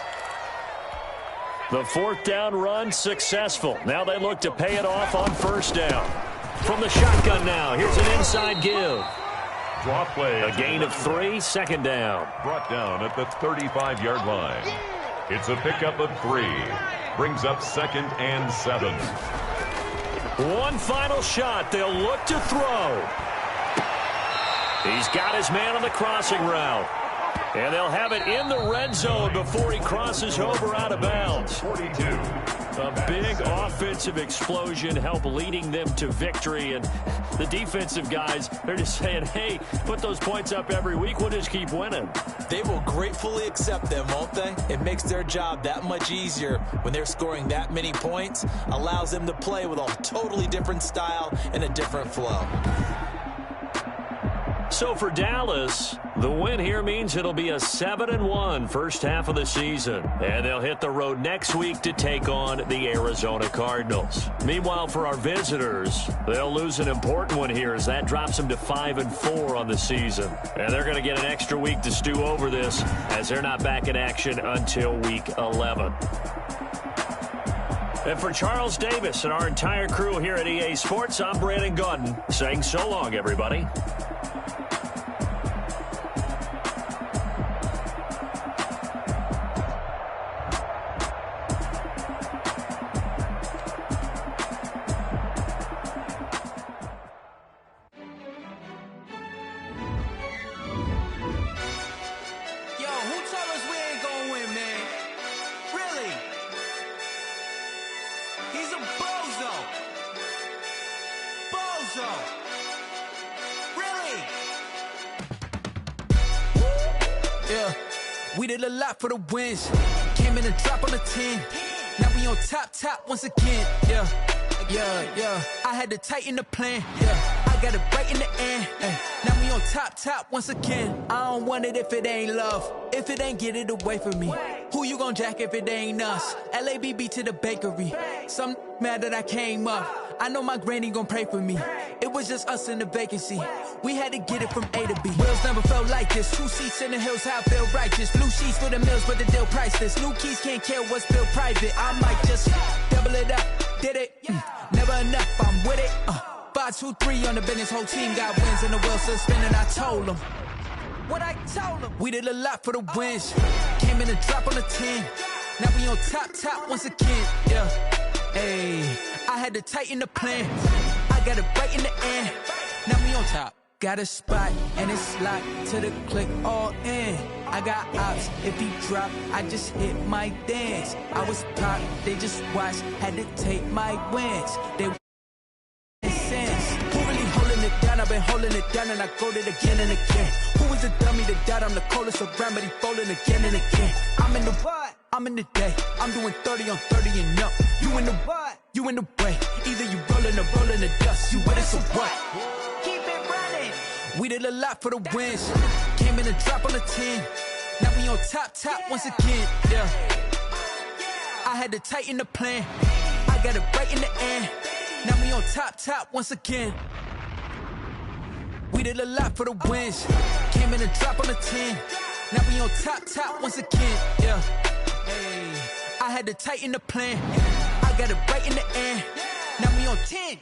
The fourth down run successful. Now they look to pay it off on first down. From the shotgun now, here's an inside give. Draw play. A gain of 3, second down. Brought down at the 35-yard line. It's a pickup of 3. Brings up 2nd and 7. One final shot. They'll look to throw. He's got his man on the crossing route. And they'll have it in the red zone before he crosses over out of bounds. 42. A big offensive explosion help leading them to victory. And the defensive guys, they're just saying, hey, put those points up every week. We'll just keep winning. They will gratefully accept them, won't they? It makes their job that much easier when they're scoring that many points. Allows them to play with a totally different style and a different flow. So for Dallas, the win here means it'll be a 7-1 first half of the season. And they'll hit the road next week to take on the Arizona Cardinals. Meanwhile, for our visitors, they'll lose an important one here as that drops them to 5-4 on the season. And they're going to get an extra week to stew over this as they're not back in action until week 11. And for Charles Davis and our entire crew here at EA Sports, I'm Brandon Gordon saying so long, everybody. We did a lot for the wins. Came in and drop on the 10. Now we on top once again. Yeah. I had to tighten the plan. Yeah. I got it right in the end. Now we on top once again. I don't want it if it ain't love. If it ain't, get it away from me. Who you gon' jack if it ain't us? LABB to the bakery. Some mad that I came up. I know my granny gon' pray for me. It was just us in the vacancy. We had to get it from A to B. Wheels never felt like this. 2 seats in the hills, how I feel righteous. Blue sheets for the mills, but the deal priceless. New keys can't care what's built private. I might just double it up. Did it? Never enough, I'm with it. 5, 2, 3 on the business. Whole team got wins and the wheels still spinning. I told them what I told them. We did a lot for the wins. Came in and drop on the 10. Now we on top once again. Yeah. Hey, I had to tighten the plan. I got it right in the end. Now we on top. Got a spot and it's locked to the click all in. I got ops, if he drop, I just hit my dance. I was top, they just watched, had to take my wins. They sense. Who really holding it down? I've been holding it down and I go it again and again. Who is the dummy that died? I'm the coldest around, but he folding again and again. I'm in the what? I'm in the day. I'm doing 30 on 30 and up. You in the what? You in the way. Either you rolling or rolling the dust. You with it, so what? Keep it running. We did a lot for the wins. Came in and drop on the 10. Now we on top once again. Yeah. I had to tighten the plan. I got it right in the end. Now we on top once again. We did a lot for the wins. Came in and drop on the 10. Now we on top once again. Yeah. Hey, I had to tighten the plan. I got it right in the end. Now we on 10.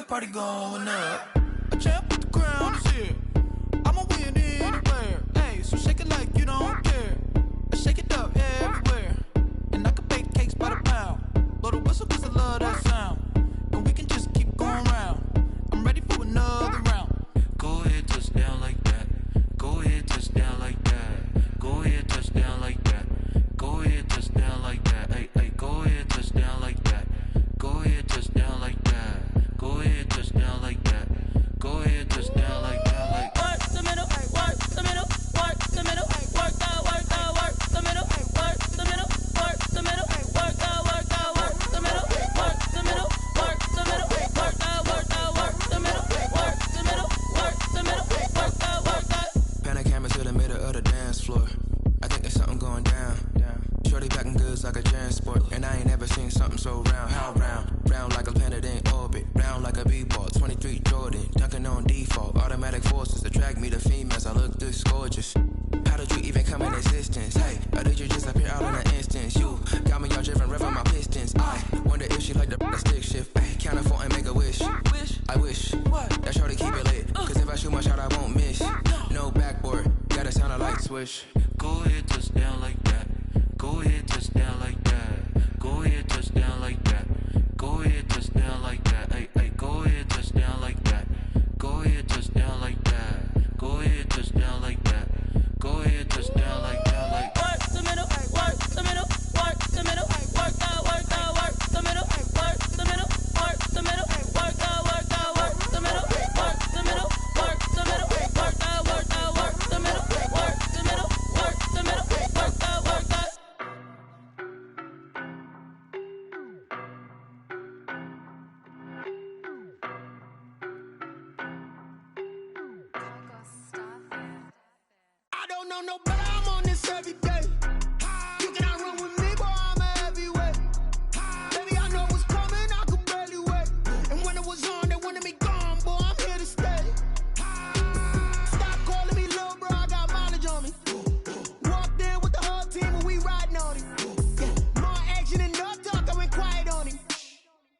Party going up. champ, but the crown is here. I'ma win anywhere. Hey, so shake it like you don't care. I shake it up everywhere. And I can bake cakes by the pound. Blow the whistle 'cause I love that sound. And we can just keep going round. I'm ready for another round. Go ahead, touch down like that. Go ahead, touch down like that. Go ahead, touch down like that. Go ahead, touch down like that. Hey, hey, go ahead, touch down like that. Go ahead, touch down like that. Go ahead, touch down like that. Go ahead, touch down like that. Like work the middle, work the middle, work the middle, work the work the middle, work the middle, work the middle, work the work the middle, work the middle, work the middle, work the middle, work the middle, work the middle, work the. Pan a camera to the middle of the dance floor. I think there's something going down. Shorty packing goods like a transport, and I ain't never seen something so round. How round? Round like a planet in orbit, round like a b-ball. 23 Jordan, dunking on default. Automatic forces attract me to females. I look this gorgeous. How did you even come in existence? Hey, or did you just appear out in an instance? You got me all driven, revving my pistons. I wonder if she like the stick shift. Hey, count it 4 and make a wish. I wish that shorty keep it lit. 'Cause if I shoot my shot, I won't miss. No backboard, gotta sound a light switch. Go ahead, touch down like that. Go ahead, touch down like that. Go ahead, touch down like that. Go ahead, touch down like that. Hey, hey, go ahead, touch down like that. Go ahead, touch down like that. Go ahead, touch down like that. Go ahead, touch down like that. Like work the middle, work the middle, work the middle, work the work the middle, work the middle, work the middle, work the work the middle, work the middle, work the middle, work the work the middle, work the middle, work the middle, work the work the. I don't know no better, I'm on this every day. You cannot run with me, boy, I'm a heavyweight. Baby, I know what's coming, I could barely wait. And when it was on, they wanted me gone, boy, I'm here to stay. Stop calling me little bro, I got mileage on me. Walked in with the whole team and we riding on him. More action and no talk, I went quiet on him.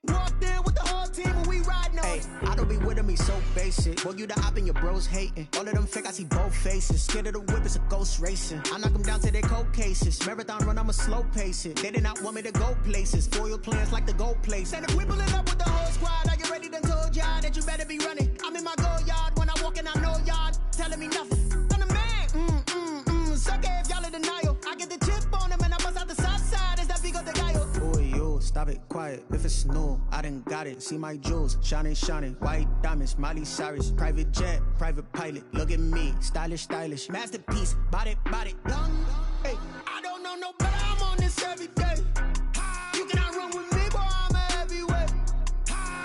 Walked in with the whole team and we riding on him. I don't be with me so basic. Boy, you the op and your bros hating. All of them fake, I see both faces. Scared of the whip, it's a ghost racing. I knock them down to their cold cases. Marathon run, I'ma slow pace it. They did not want me to go places. Foil plans like the gold place. And if we pulling up with the whole squad, I get ready done told y'all that you better be running. I'm in my go yard. When I walk in, I know y'all telling me nothing. I'm the man. Suck it if y'all in denial. I get the chip on them and I bust out the south side. Is that big of the guy? Boy, yo, stop it, quiet. If it's new, I done got it. See my jewels, shining, white diamonds, Miley Cyrus, private jet, private pilot. Look at me, stylish, masterpiece, body, young. Hey, I don't know no better. I'm on this every day. You cannot run with me, boy, I'm a heavyweight.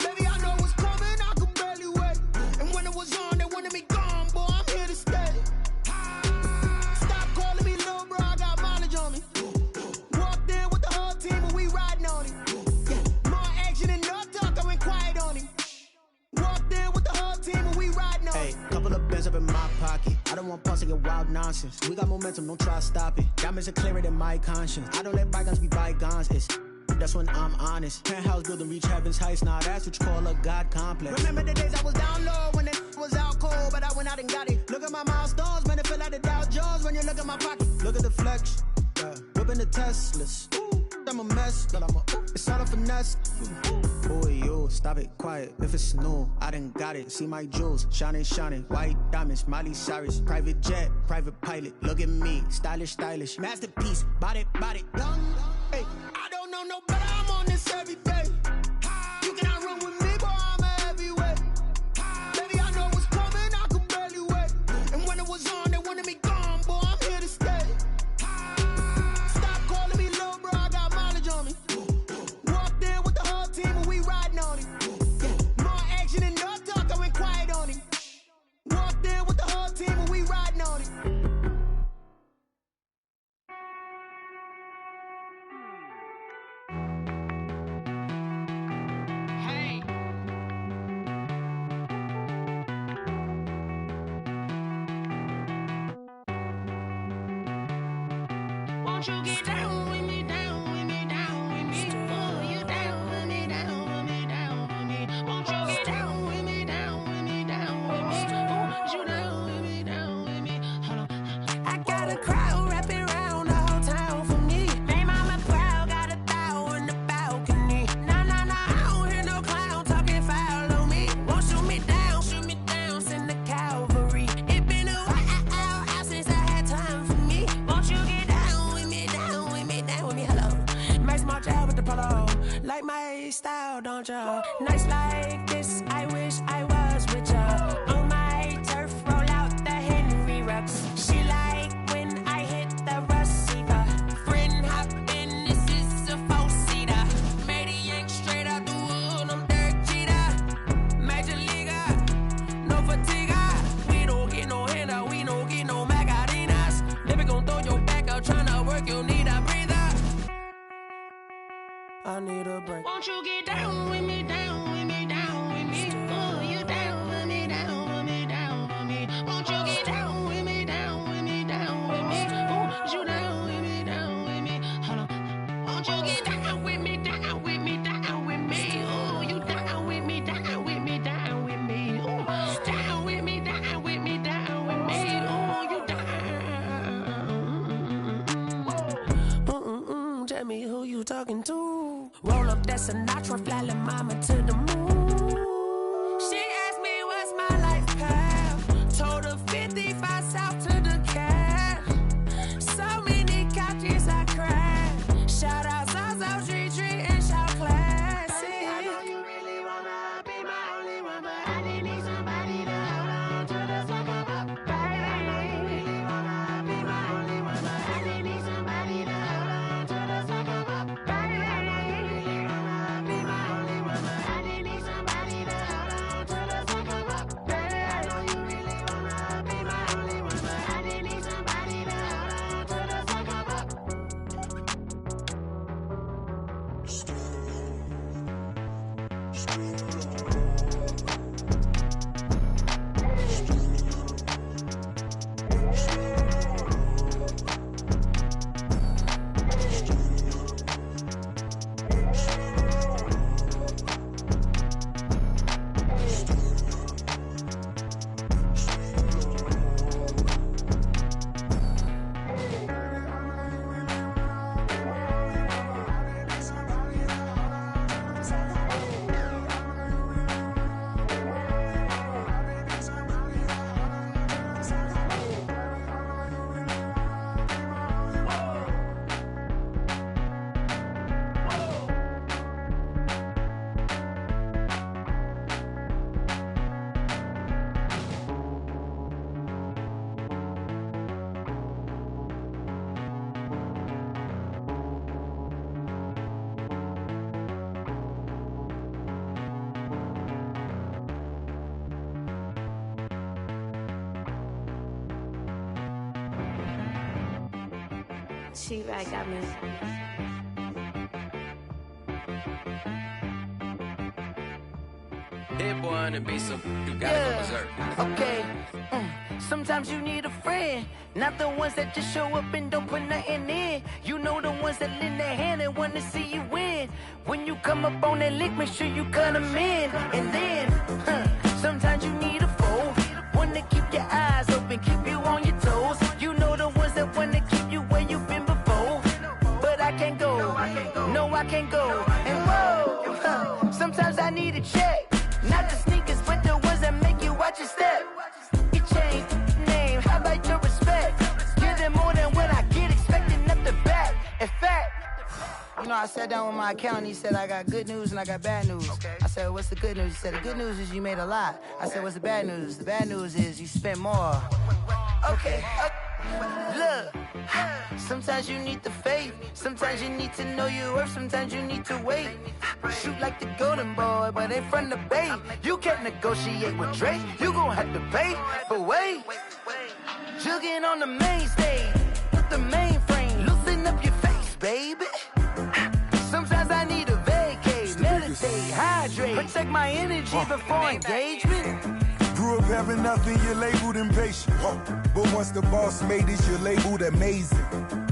Baby, I know what's coming, I could barely wait. And when it was on, they wanted me gone, boy, I'm here to stay. Stop calling me little bro, I got mileage on me. Walked in with the whole team and we riding on him. More action and no talk, I went quiet on him. Walked in with the whole team and we riding on him. Hey, couple of bins up in my pocket. I don't want pulse to get wild nonsense. We got momentum, don't try to stop it. Diamonds are clearer than my conscience. I don't let bygones be bygones. It's that's when I'm honest. Penthouse building reach heaven's heights. Now that's what you call a God complex. Remember the days I was down low when it was out cold, but I went out and got it. Look at my milestones, man, it feel like the Dow Jones when you look at my pocket. Look at the flex, whipping the Teslas. I'm a mess, but it's all a finesse. Boy, yo, stop it, quiet. If it's new, I done got it. See my jewels, shining, white diamonds, Miley Cyrus, private jet, private pilot. Look at me, stylish, masterpiece, body, young. Hey, I don't know no better. I'm on this every day. You cannot run with me, boy, I'm a heavyweight. Baby, I know what's coming, I could barely wait. And when it was on, they wanted me gone, boy, I'm here to stay. Stop calling me little bro, I got mileage on me. Walked in with the whole team and we riding on him. More action and no talk, I went quiet on him. Walked in with the whole team and we riding on him. Won't you get down with me, down with me, down with me? Oh, you down with me, down with me, down with me. Won't you get down with me, down with me, down with ya. Nights like this, I wish I was with ya. On my turf, roll out the Henry rocks. She like when I hit the receiver. Friend hop in, this is a four-seater. Made a yank straight out the wood, I'm Derek Jeter. Major leaguer, no fatigue. We don't get no handout, we don't get no Macarinas. Never gon' throw your back out, tryna work, you need a breather. I need a break. Won't you get down with me, down with me, down with me? Oh, you down with me, down with me, down with me. Won't you get down with me, down with me, down with me? Oh, you down with me, down with me? Hold on. Won't you get down with me, down with me, down with me? Oh, you down with me, down with me, down with me? Oh, down with me, down with me, down with me? Oh, you down. Tell me who you talking to. Roll up that Sinatra, fly la mama to the moon. She asked me what's my life path. Told her 55 south to the cat. So many couches I crashed. Shout out Zazo, Tree, and shout classic. I know you really wanna be my only one, but I didn't need somebody to hold on to the sucker up. Baby, I know you really wanna be my only one, but I didn't need somebody to hold on to the sucker up. Baby, I know you really wanna be my only one, but I didn't need somebody to hold on to the sucker up. Baby, I know you really wanna be my only one, but I didn't need somebody to hold on to the sucker up. T-Rag got me. Hit boy on the beat, so you gotta go berserk. Okay. Sometimes you need a friend, not the ones that just show up and don't put nothing in. You know the ones that lend their hand and want to see you win. When you come up on that lick, make sure you cut them in. And then, sometimes you need a foe, one to keep your eyes open, keep you on your toes. You know the ones that want to keep you where you've been before. But I can't go, no I can't go. And whoa, sometimes I need a check. Not the sneakers, but the ones that make you watch your step. You change name, how about your respect? Give them more than what I get, expecting up the back. In fact, you know, I sat down with my accountant, he said I got good news and I got bad news. I said, what's the good news? He said, the good news is you made a lot. I said, what's the bad news? The bad news is you spent more. Okay, look, sometimes you need the faith, sometimes you need to know your worth, sometimes you need to wait. Shoot like the golden boy, but ain't from the bay. You can't negotiate with Drake, you gon' have to pay. But wait, jugging on the main stage, with the mainframe, loosen up your face, baby. Sometimes I need a vacate, meditate, hydrate, protect my energy before engagement. Grew up having nothing, you're labeled impatient. But once the boss made it, you're labeled amazing.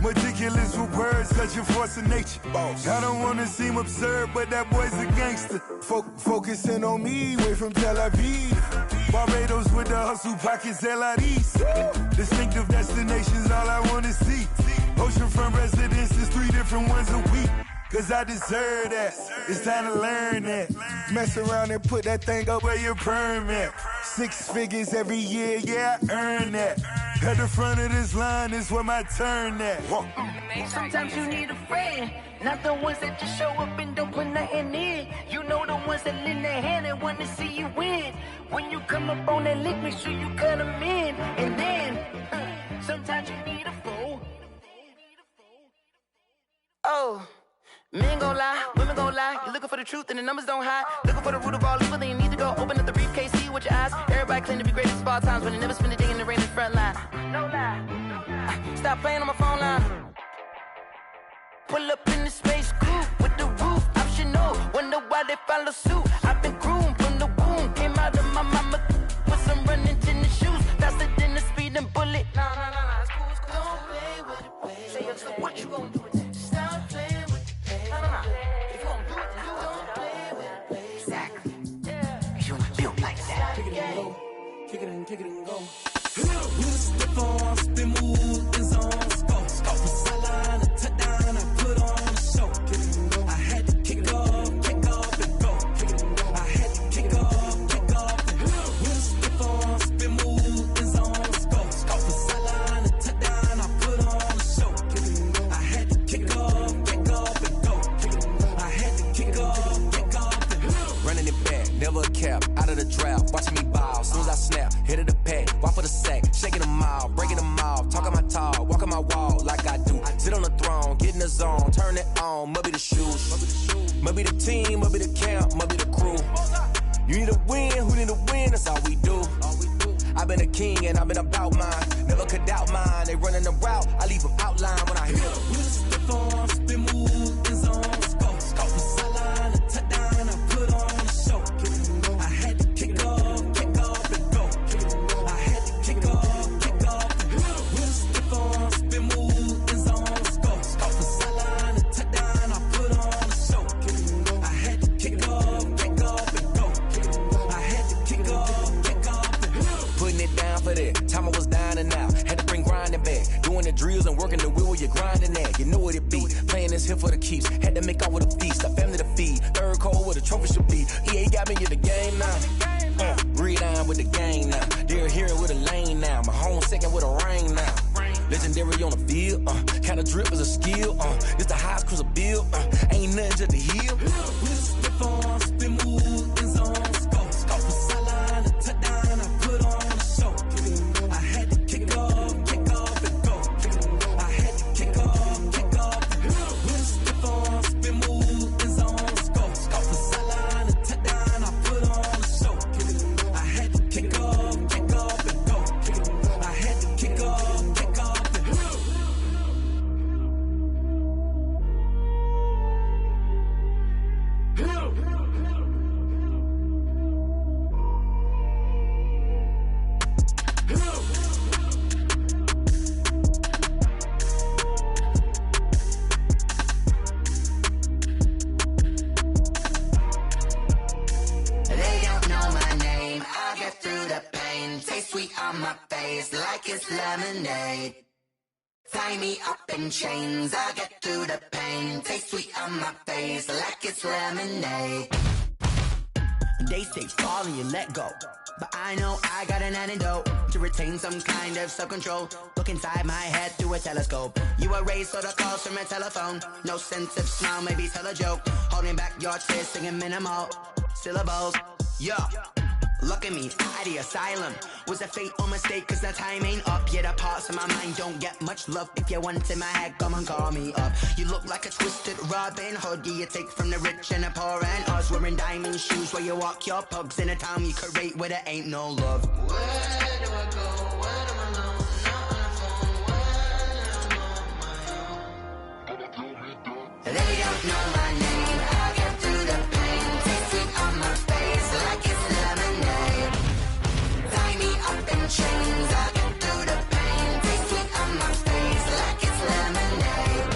Meticulous with words, such a force of nature. I don't wanna seem absurd, but that boy's a gangster. Focusing on me, way from Tel Aviv. Barbados with the hustle pockets, LIDs. Distinctive destinations, all I wanna see. Oceanfront residences, 3 different ones a week. Cause I deserve that, it's time to learn that. Mess around and put that thing up where your permit. 6 figures every year, yeah, I earn that. At the front of this line is where my turn at. Sometimes you need a friend, not the ones that just show up and don't put nothing in. You know the ones that lend their hand and want to see you win. When you come up on that lick, make sure you cut them in. And then, sometimes you need a fool. Oh, men gon' lie, women gon' lie. You're looking for the truth and the numbers don't hide. Looking for the root of all evil, then you need to go open up the briefcase, see with your eyes. Everybody claim to be greatest of all times, but they never spend a day in the rain in the front line. No lie. Stop playing on my phone line. Pull up in the space coupe with the roof optional. Wonder why they follow suit. I've been groomed from the womb. Came out of my mama with some running tennis shoes. Faster than the speeding bullet. Nah, it's cool, it's cool. Don't play with it, baby. Say so what you gon' do with it? Stop playing with it, baby. Nah. If you gon' do it, then you don't play with it, baby. Exactly. Yeah. You built like that. Kick it and go. Kick it and go. We slip on, spin move, in zone, scope. From sideline to touchdown, I put on a show. I had to kick off and go. I had to kick off and go. We slip on, spin move, in zone, scope. From sideline to touchdown, I put on a show. I had to kick off and go. I had to kick off and go. Running it back, never a cap, out of the draft, watching me ball. Soon as I snap, hit of the pack, walk for the sack, shaking them all, breaking them off, talking my talk, walking my wall like I do. Sit on the throne, get in the zone, turn it on, must be the shoes, must be the team, must be the camp, must be the crew. You need a win, who need a win, that's all we do. I've been a king and I've been about mine, never could doubt mine. They running the route, I leave them outline when I hear them. We slip on, spin move, in zone, scope. From sideline to touchdown, I put on a show. I had to kick off and go. I had to kick off and go. We slip on, spin move, in zone, scope. From sideline to touchdown, I put on a show. I had to kick off and go. I had to kick off and go. Putting it down for that, time I was down and out. Had to bring grinding back, doing the drills and working the wheel where you're grinding at. You know what it be, playing this here for the keeps. Had to make out with a feast, a family to feed. Third cold where the trophy should be. EA got me in the game now. Read on with the game now. They're here with a lane now. My home second with a ring now. Legendary on the field, kind of drip is a skill. It's the highest cruiser bill, ain't nothing just to heal. We slip on, spin move, in zone, scope. From sideline to touchdown, I put on a show. I had to kick off and go. I had to kick off and go. We slip on, spin move, in zone, scope. From sideline to touchdown, I put on a show. I had to kick off and go. I had to kick off and go. They don't know my name, I get through the pain. Taste sweet on my face like it's lemonade. Tie me up in chains, I get through the pain. Taste sweet on my face like it's lemonade. They say fall and you let go, but I know I got an antidote to retain some kind of self-control. Look inside my head through a telescope. You erase all the calls from a telephone. No sense of smile, maybe tell a joke. Holding back your tears, singing minimal syllables. Yeah, look at me, at the asylum. Was a fate or mistake, cause the time ain't up. Yet the parts of my mind don't get much love. If you want in my head, come and call me up. You look like a twisted Robin Hood. You take from the rich and the poor and us. Wearing diamond shoes while you walk your pugs in a town you create where there ain't no love. Where do I go? Where do I know? Not on the phone, when I'm on my own. They don't know my name, I get through the pain. Taste sweet on my face like it's lemonade. Tie me up in chains, I get through the pain. Taste sweet on my face like it's lemonade.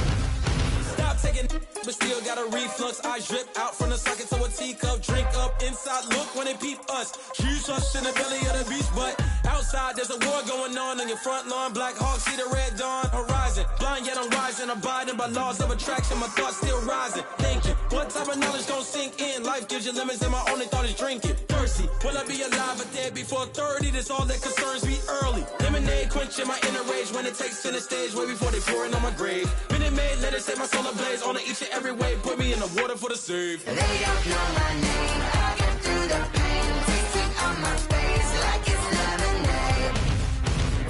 Stop taking, but still got a reflux. I drip out from the socket to a teacup. Drink up inside, look when they peep us. Choose us in the belly of the beast, but outside outside, there's a war going on your front lawn. Black Hawks see the red dawn horizon. Blind yet I'm rising, abiding by laws of attraction. My thoughts still rising. Thinking, what type of knowledge gon' sink in? Life gives you lemons and my only thought is drinking. Thirsty, will I be alive or dead before 30? That's all that concerns me early. Lemonade quenching my inner rage when it takes center stage way before they pour it on my grave. Minute Maid, let it set my soul ablaze. On each and every way, put me in the water for the save. They don't know my name. I get through the pain. Tasting on my face like it's lemonade.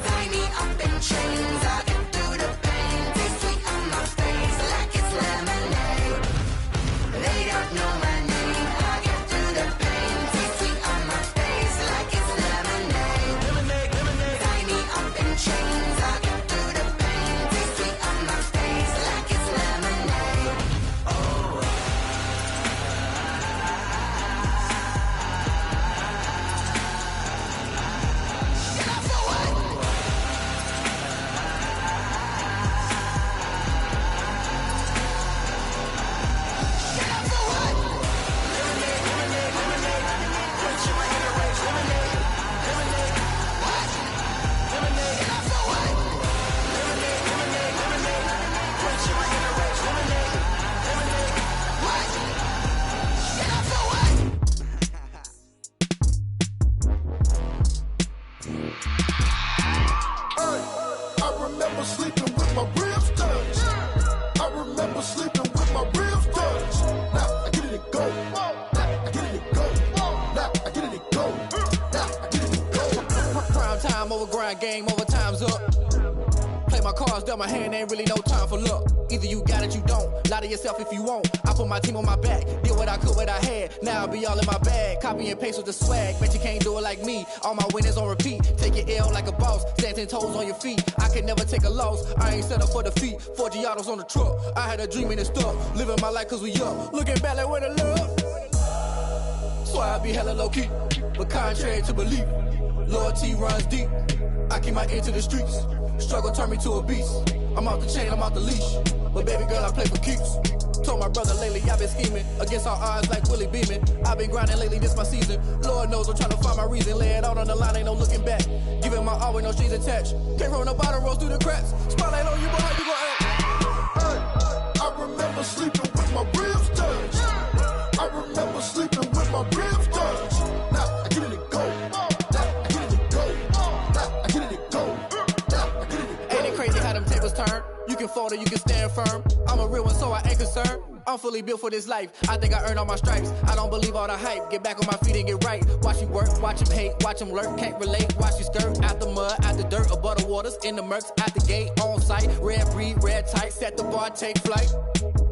Tie me up in chains. I get through the pain. Tasting on my face like it's lemonade. They don't know my name. I get through the pain. Tasting on my face like it's lemonade. Lemonade. Tie me up in chains. I get through the pain. Tasting on my face like it's lemonade. Oh. I remember sleeping with my ribs touched. I remember sleeping with my ribs touched. Now I get it and go. Now I get it and go. Now I get it and go. Now I get it and go. Prime time over grind game, over time's up. Play my cards, dealt my hand, ain't really no time for luck. Either you got it, you don't. Lie to yourself if you won't. I put my team on my back, did what I could, what I had. Now I be all in my bag, copy and paste with the swag. Bet you can't do it like me. All my winners on repeat. Take your L like a boss, stand 10 toes on your feet. I can never take a loss. I ain't set up for defeat. 4 Giottos on the truck. I had a dream and it stuck. Living my life cause we up. Looking back like where the love. So I be hella low key, but contrary to belief, loyalty runs deep. I keep my ear to the streets. Struggle turned me to a beast. I'm off the chain, I'm off the leash. But baby girl, I play for keeps. Told my brother lately, I've been scheming against all odds like Willie Beeman. I've been grinding lately, this my season. Lord knows I'm trying to find my reason. Lay it out on the line, ain't no looking back. Giving my all with no strings attached. Came from the bottom, rose through the cracks. Spotlight on you, boy, how you gon' act? I remember sleeping with my ribs touched. I remember sleeping with my ribs touched. Now I get it and go. Now I get it and go. Now I get it and go. Now I get it and go. Ain't it crazy how them tables turn? You can fold or you can stand firm. I'm a real one, so I ain't concerned. I'm fully built for this life. I think I earned all my stripes. I don't believe all the hype. Get back on my feet and get right. Watch you work, watch him hate, watch him lurk. Can't relate, watch you skirt. Out the mud, out the dirt, above the waters, in the murks, out the gate, on site. Red breed, red tight, set the bar, take flight.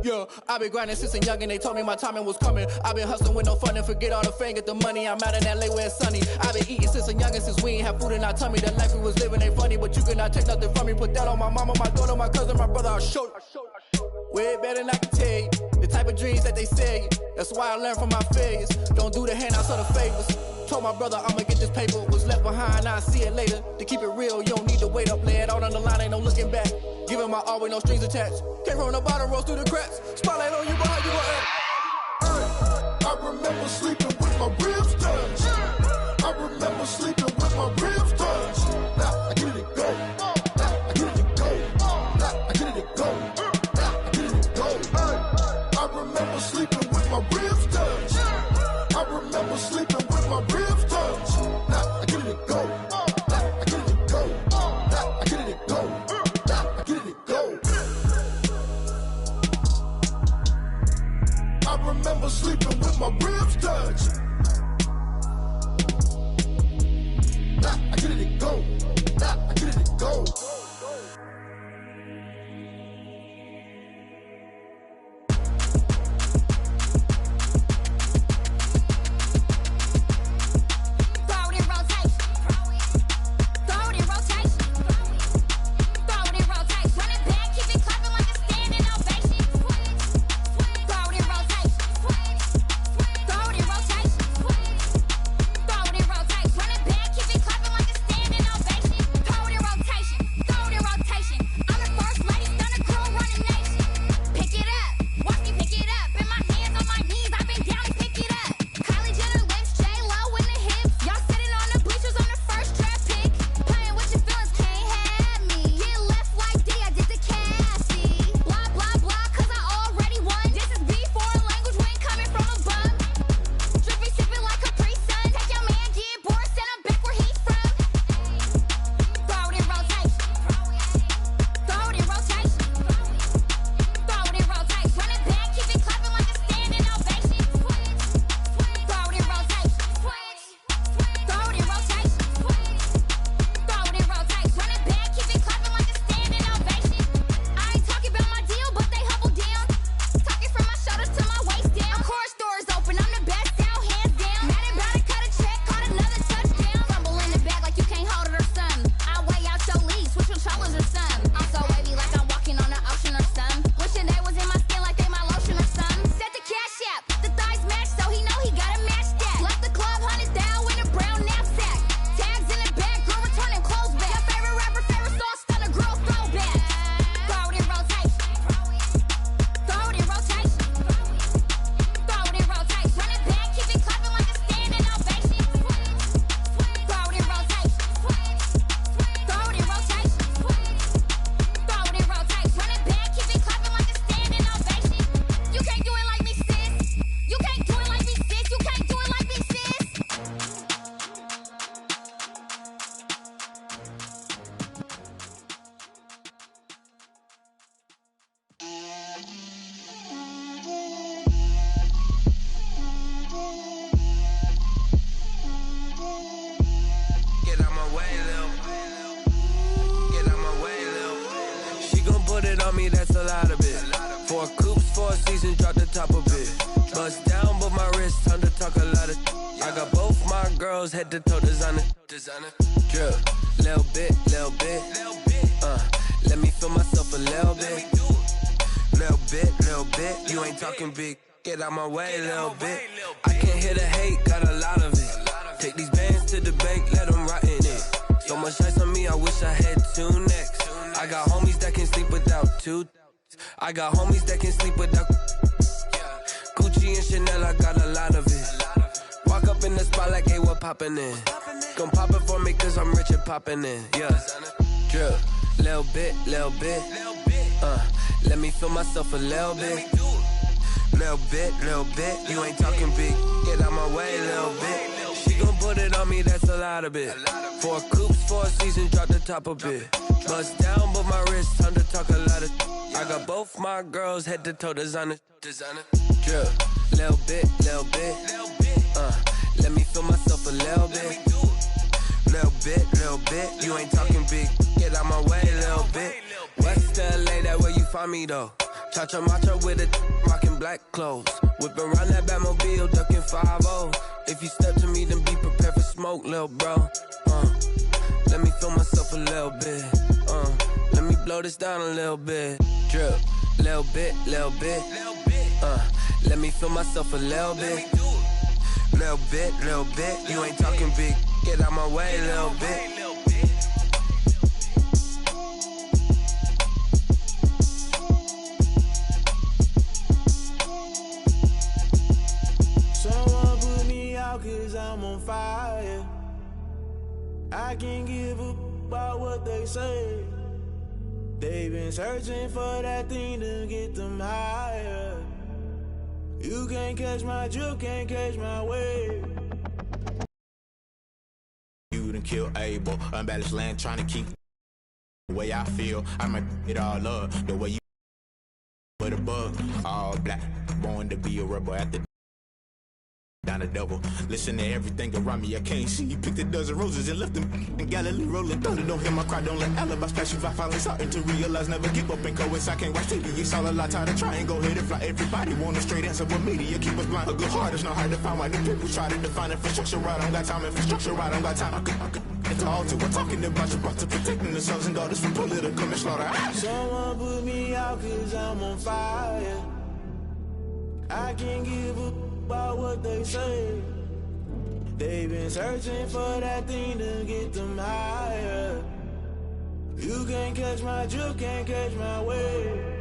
Yeah, I been grinding since a young and they told me my timing was coming. I been hustling with no fun and forget all the fame, get the money. I'm out in LA where it's sunny. I been eating since a young and since we ain't have food in our tummy. The life we was living ain't funny, but you cannot take nothing from me. Put that on my mama, my daughter, my cousin, my brother, I'll show you. Way better than I can tell you. The type of dreams that they sell you. That's why I learned from my failures. Don't do the handouts or the favors. Told my brother I'ma get this paper. Was left behind, I'll see it later. To keep it real, you don't need to wait up. Lay it out on the line, ain't no looking back. Giving my all with no strings attached. Came from the bottom, rose through the cracks. Spotlight on you, boy, how you gon' act? I remember sleeping with my ribs touched. I remember sleeping with my ribs touched. Now I get it and go. Now I get it and go. Now I get it and go. Now I get it and go. I remember sleeping with my ribs touched. I remember sleeping with my ribs touched. Now I get it and go. Now I get it and go. Now I get it and go. Now I get it and go. I remember sleeping with my ribs touched. Now I get it and go. Now I get it and go. Throw it in rotation. me, that's a lot of it. 4 coops, 4 seasons, drop the top of it. Bust down, but my wrist, time to talk a lot of. I got both my girls head to toe designer. Drip, little bit. Let me feel myself a little bit. Little bit. You ain't talking big. Get out my way, little bit. I can't hear the hate, got a lot of it. Take these bands to the bank, let them rot in it. So much ice on me, I wish I had 2 necks. I got homies that can sleep without 2. I got homies that can sleep without Gucci and Chanel, I got a lot of it. Walk up in the spot like, hey, what poppin' in? Come pop it for me, cause I'm rich and poppin' in, yeah. Drip, little bit. Let me feel myself a little bit. Little bit. You ain't talking big. Get out my way, little bit. She gon' put it on me, that's a lot of it. 4 coops, 4 seasons, drop the top of it. Bust down, but my wrist, time to talk a lot of. I got both my girls head to toe designer. Drip, little bit. Let me feel myself a little bit. Little bit. You ain't talking big. Get out my way, little bit. West LA, that where you find me though. Cha-cha matcha with it, rockin' black clothes. Whippin' around that Batmobile, duckin' 5-0. If you step to me, then be prepared for smoke, lil' bro. Let me feel myself a little bit. Let me blow this down a little bit. Drip, little bit. Let me feel myself a little bit. Little bit. You ain't talking big. Get out my way, little bit. Someone put me out cause I'm on fire. I can't give a about what they say. They've been searching for that thing to get them higher. You can't catch my drift, can't catch my wave. You done kill Abel, unbalanced land trying to keep the way I feel. I might it all up, the way you with a bug, all black, born to be a rebel at the down the double. Listen to everything around me, I can't see. You picked a dozen roses and left them in Galilee rolling thunder. Don't hear my cry, don't let alibis pass you by. Finally starting to realize, never give up and coast. I can't watch TV, it's all a lot, time to try and go hit and fly. Everybody want a straight answer, but media keep us blind. A good heart is not hard to find. Why the people try to define infrastructure right? I don't got time, infrastructure right, I don't got time. I could it's all to we're talking about your to protecting the sons and daughters from political and slaughter. Someone put me out cause I'm on fire. I can't give a about what they say. They've been searching for that thing to get them higher. You can't catch my drift, can't catch my wave.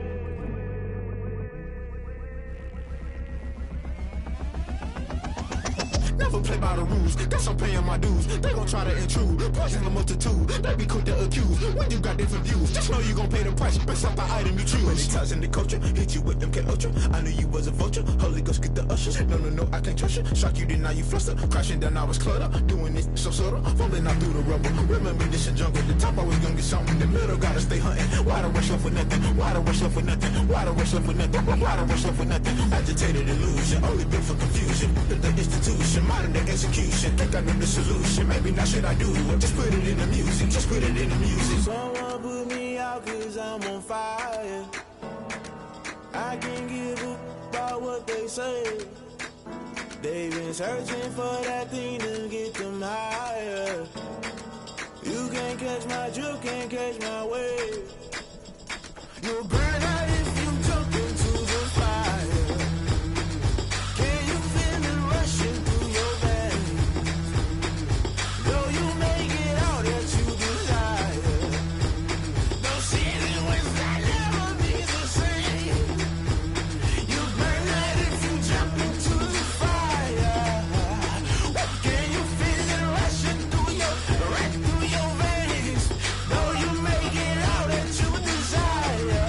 Never play by the rules, guess I'm paying my dues. They gon' try to intrude, poison the multitude. They be quick to accuse, when you got different views. Just know you gon' pay the price, based off the item you choose. When it ties in the culture, hit you with MK Ultra. I knew you was a vulture, Holy Ghost get the ushers. No, I can't trust you. Shock you, then now you fluster. Crashing down, I was cluttered. Doing this so subtle, falling out through the rubble. Remember this a jungle, the top always gonna get something. The middle gotta stay hunting. Why the rush left with nothing? Why the rush left with nothing? Why the rush left with nothing? Why the rush left with nothing? Agitated illusion, only built for confusion. The institution, modern day execution. Think I know the solution. Maybe not should I do it? Just put it in the music. Just put it in the music. Someone put me out cause I'm on fire. I can't give a about what they say. They've been searching for that thing to get them higher. You can't catch my drift, can't catch my wave. You'll burn out if you jump into the fire. Can you feel it rushing through your veins? Though you make it out that you desire. No ceiling without never be the same. You burn out if you jump into the fire. Can you feel it rushing through your veins? Though you make it out that you desire.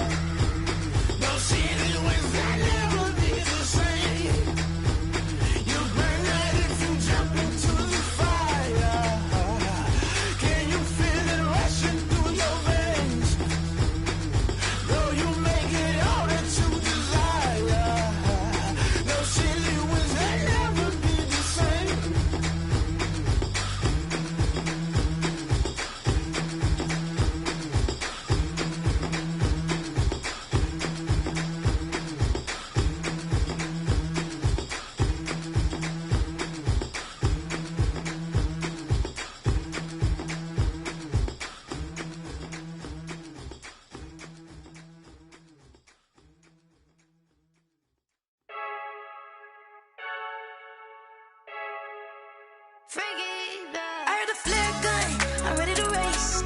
I heard the flare gun, I'm ready to race.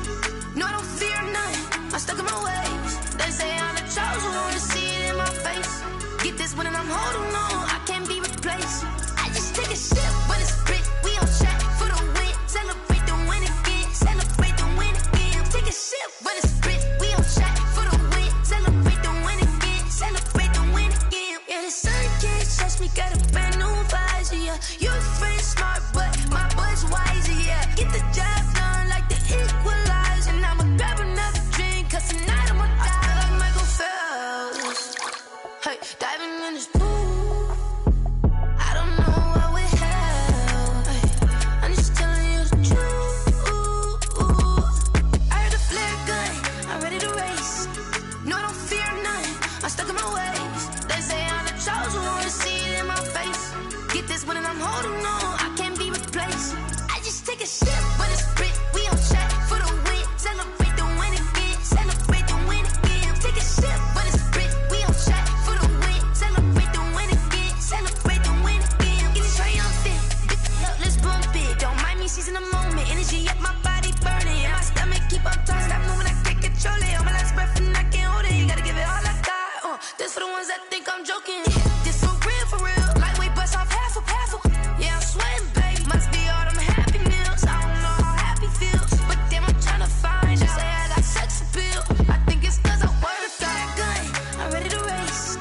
No, I don't fear none, I'm stuck in my ways. They say I'm the chosen one, to see it in my face. Get this one and I'm holding on, I can't be replaced. I just take a sip, but it's spit, we on track for the win. Celebrate the win again, celebrate the win again. Take a sip, but it's spit, we on track for the win. Celebrate the win again, celebrate the win again. Yeah, the sun can't touch me, got a brand new visor, yeah. You friend smart, but my boy's wiser, yeah. Get the job done like the equalizer. And I'ma grab another drink, cause tonight I'ma die like Michael Phelps. Hey, diving in this pool, I don't know what we have. Hey, I'm just telling you the truth. I heard the flare gun, I'm ready to race. No, I don't fear none, I'm stuck in my ways. They say I'm the chosen one, to see it in my face. Get this one and I'm holding on, I can't be replaced. I just take a sip, but it's spit, we on track for the win. Celebrate the win again, celebrate the win again. Take a sip, but it's spit, we on track for the win. Celebrate the win again, celebrate the win again. Get it triumphant, let's bump it. Don't mind me seizing the moment, energy up my body burning. And my stomach keep up talking, stop moving, I can't control it. On my last breath and I can't hold it. You gotta give it all I got. This for the ones that think I'm joking. This for real, lightweight bust off half a. Yeah, I'm sweating, babe. Must be all them happy meals. I don't know how happy feels, but damn, I'm tryna find out. Say I got sex appeal. I think it's cause I work got gun. I'm ready to race.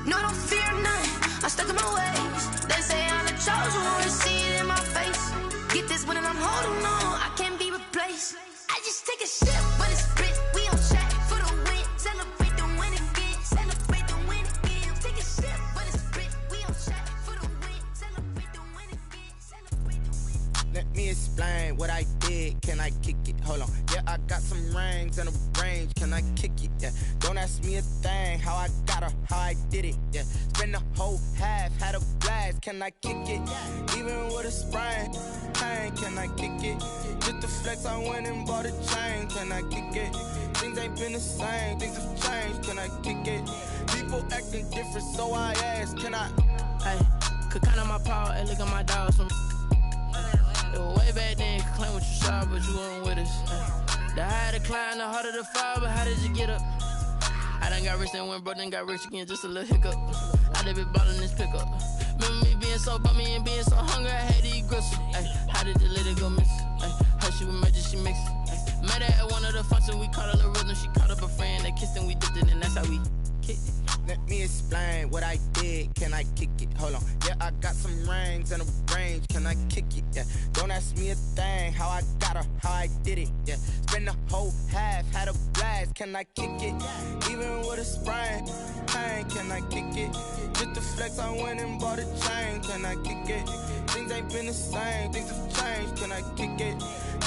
No, I don't fear none, I'm stuck in my ways. They say I'm the chosen one, to see it in my face. Get this one and I'm holding on, I can't be replaced. I just take a sip, but it's spit, we on track for the win. Celebrate the win again, celebrate the win again. Take a sip, but it's spit, we on track for the win. Celebrate the win again, celebrate the win. Let me explain what I did. Can I kick it? Hold on. Yeah, I got some rings and a range. Can I kick it? Yeah. Don't ask me a thing. How I got her, how I did it. Yeah. Spend the whole half, had a blast. Can I kick it? Even with a sprain. Pain, can I kick it? Just the flex, I went and bought a chain. Can I kick it? Things ain't been the same. Things have changed. Can I kick it? People acting different, so I ask. Can I? Hey, could count on my power and look at my dogs from. Way back then, could claim what you saw, but you weren't with us. The higher the climb, the harder the fall, but how did you get up? I done got rich and went broke, then got rich again, just a little hiccup. I done been ballin' this pickup. Remember me being so bummy and being so hungry, I had to eat gristle. How did the lady go miss? How she was magic, she mixed. Met her at one of the functions, we caught a little rhythm. She caught up a friend, they kissed and we dipped it, and that's how we kicked it. Let me explain what I did. Can I kick it? Hold on. Yeah, I got some rings and a range. Can I kick it? Yeah. Don't ask me a thing. How I got her, how I did it. Yeah. Spend the whole half, had a blast. Can I kick it? Even with a sprain. Pain, can I kick it? Just the flex, I went and bought a chain. Can I kick it? Things ain't been the same. Things have changed. Can I kick it?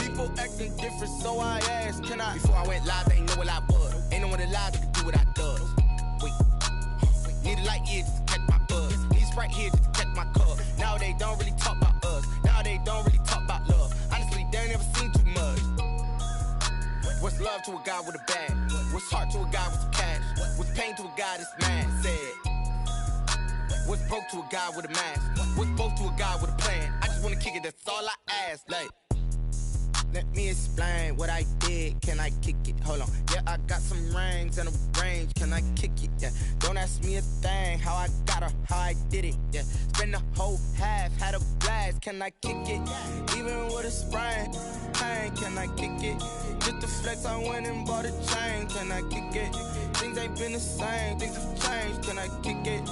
People acting different, so I asked. Can I? Before I went live, they ain't know what I was. Ain't no one alive that could do what I does. Need a light here just to catch my buzz. Need a Sprite here just to catch my cup. Now they don't really talk about us. Now they don't really talk about love. Honestly, they ain't never seen too much. What's love to a guy with a bag? What's heart to a guy with some cash? What's pain to a guy that's mad? Said. What's broke to a guy with a mask? What's both to a guy with a plan? I just wanna kick it, that's all I ask. Like, let me explain what I did. Can I kick it? Hold on. Yeah, I got some rings and a range. Can I kick it? Yeah. Don't ask me a thing. How I got her, how I did it. Yeah. Spend the whole half, had a blast. Can I kick it? Even with a sprain. Pain, can I kick it? Just the flex, I went and bought a chain. Can I kick it? Things ain't been the same. Things have changed. Can I kick it?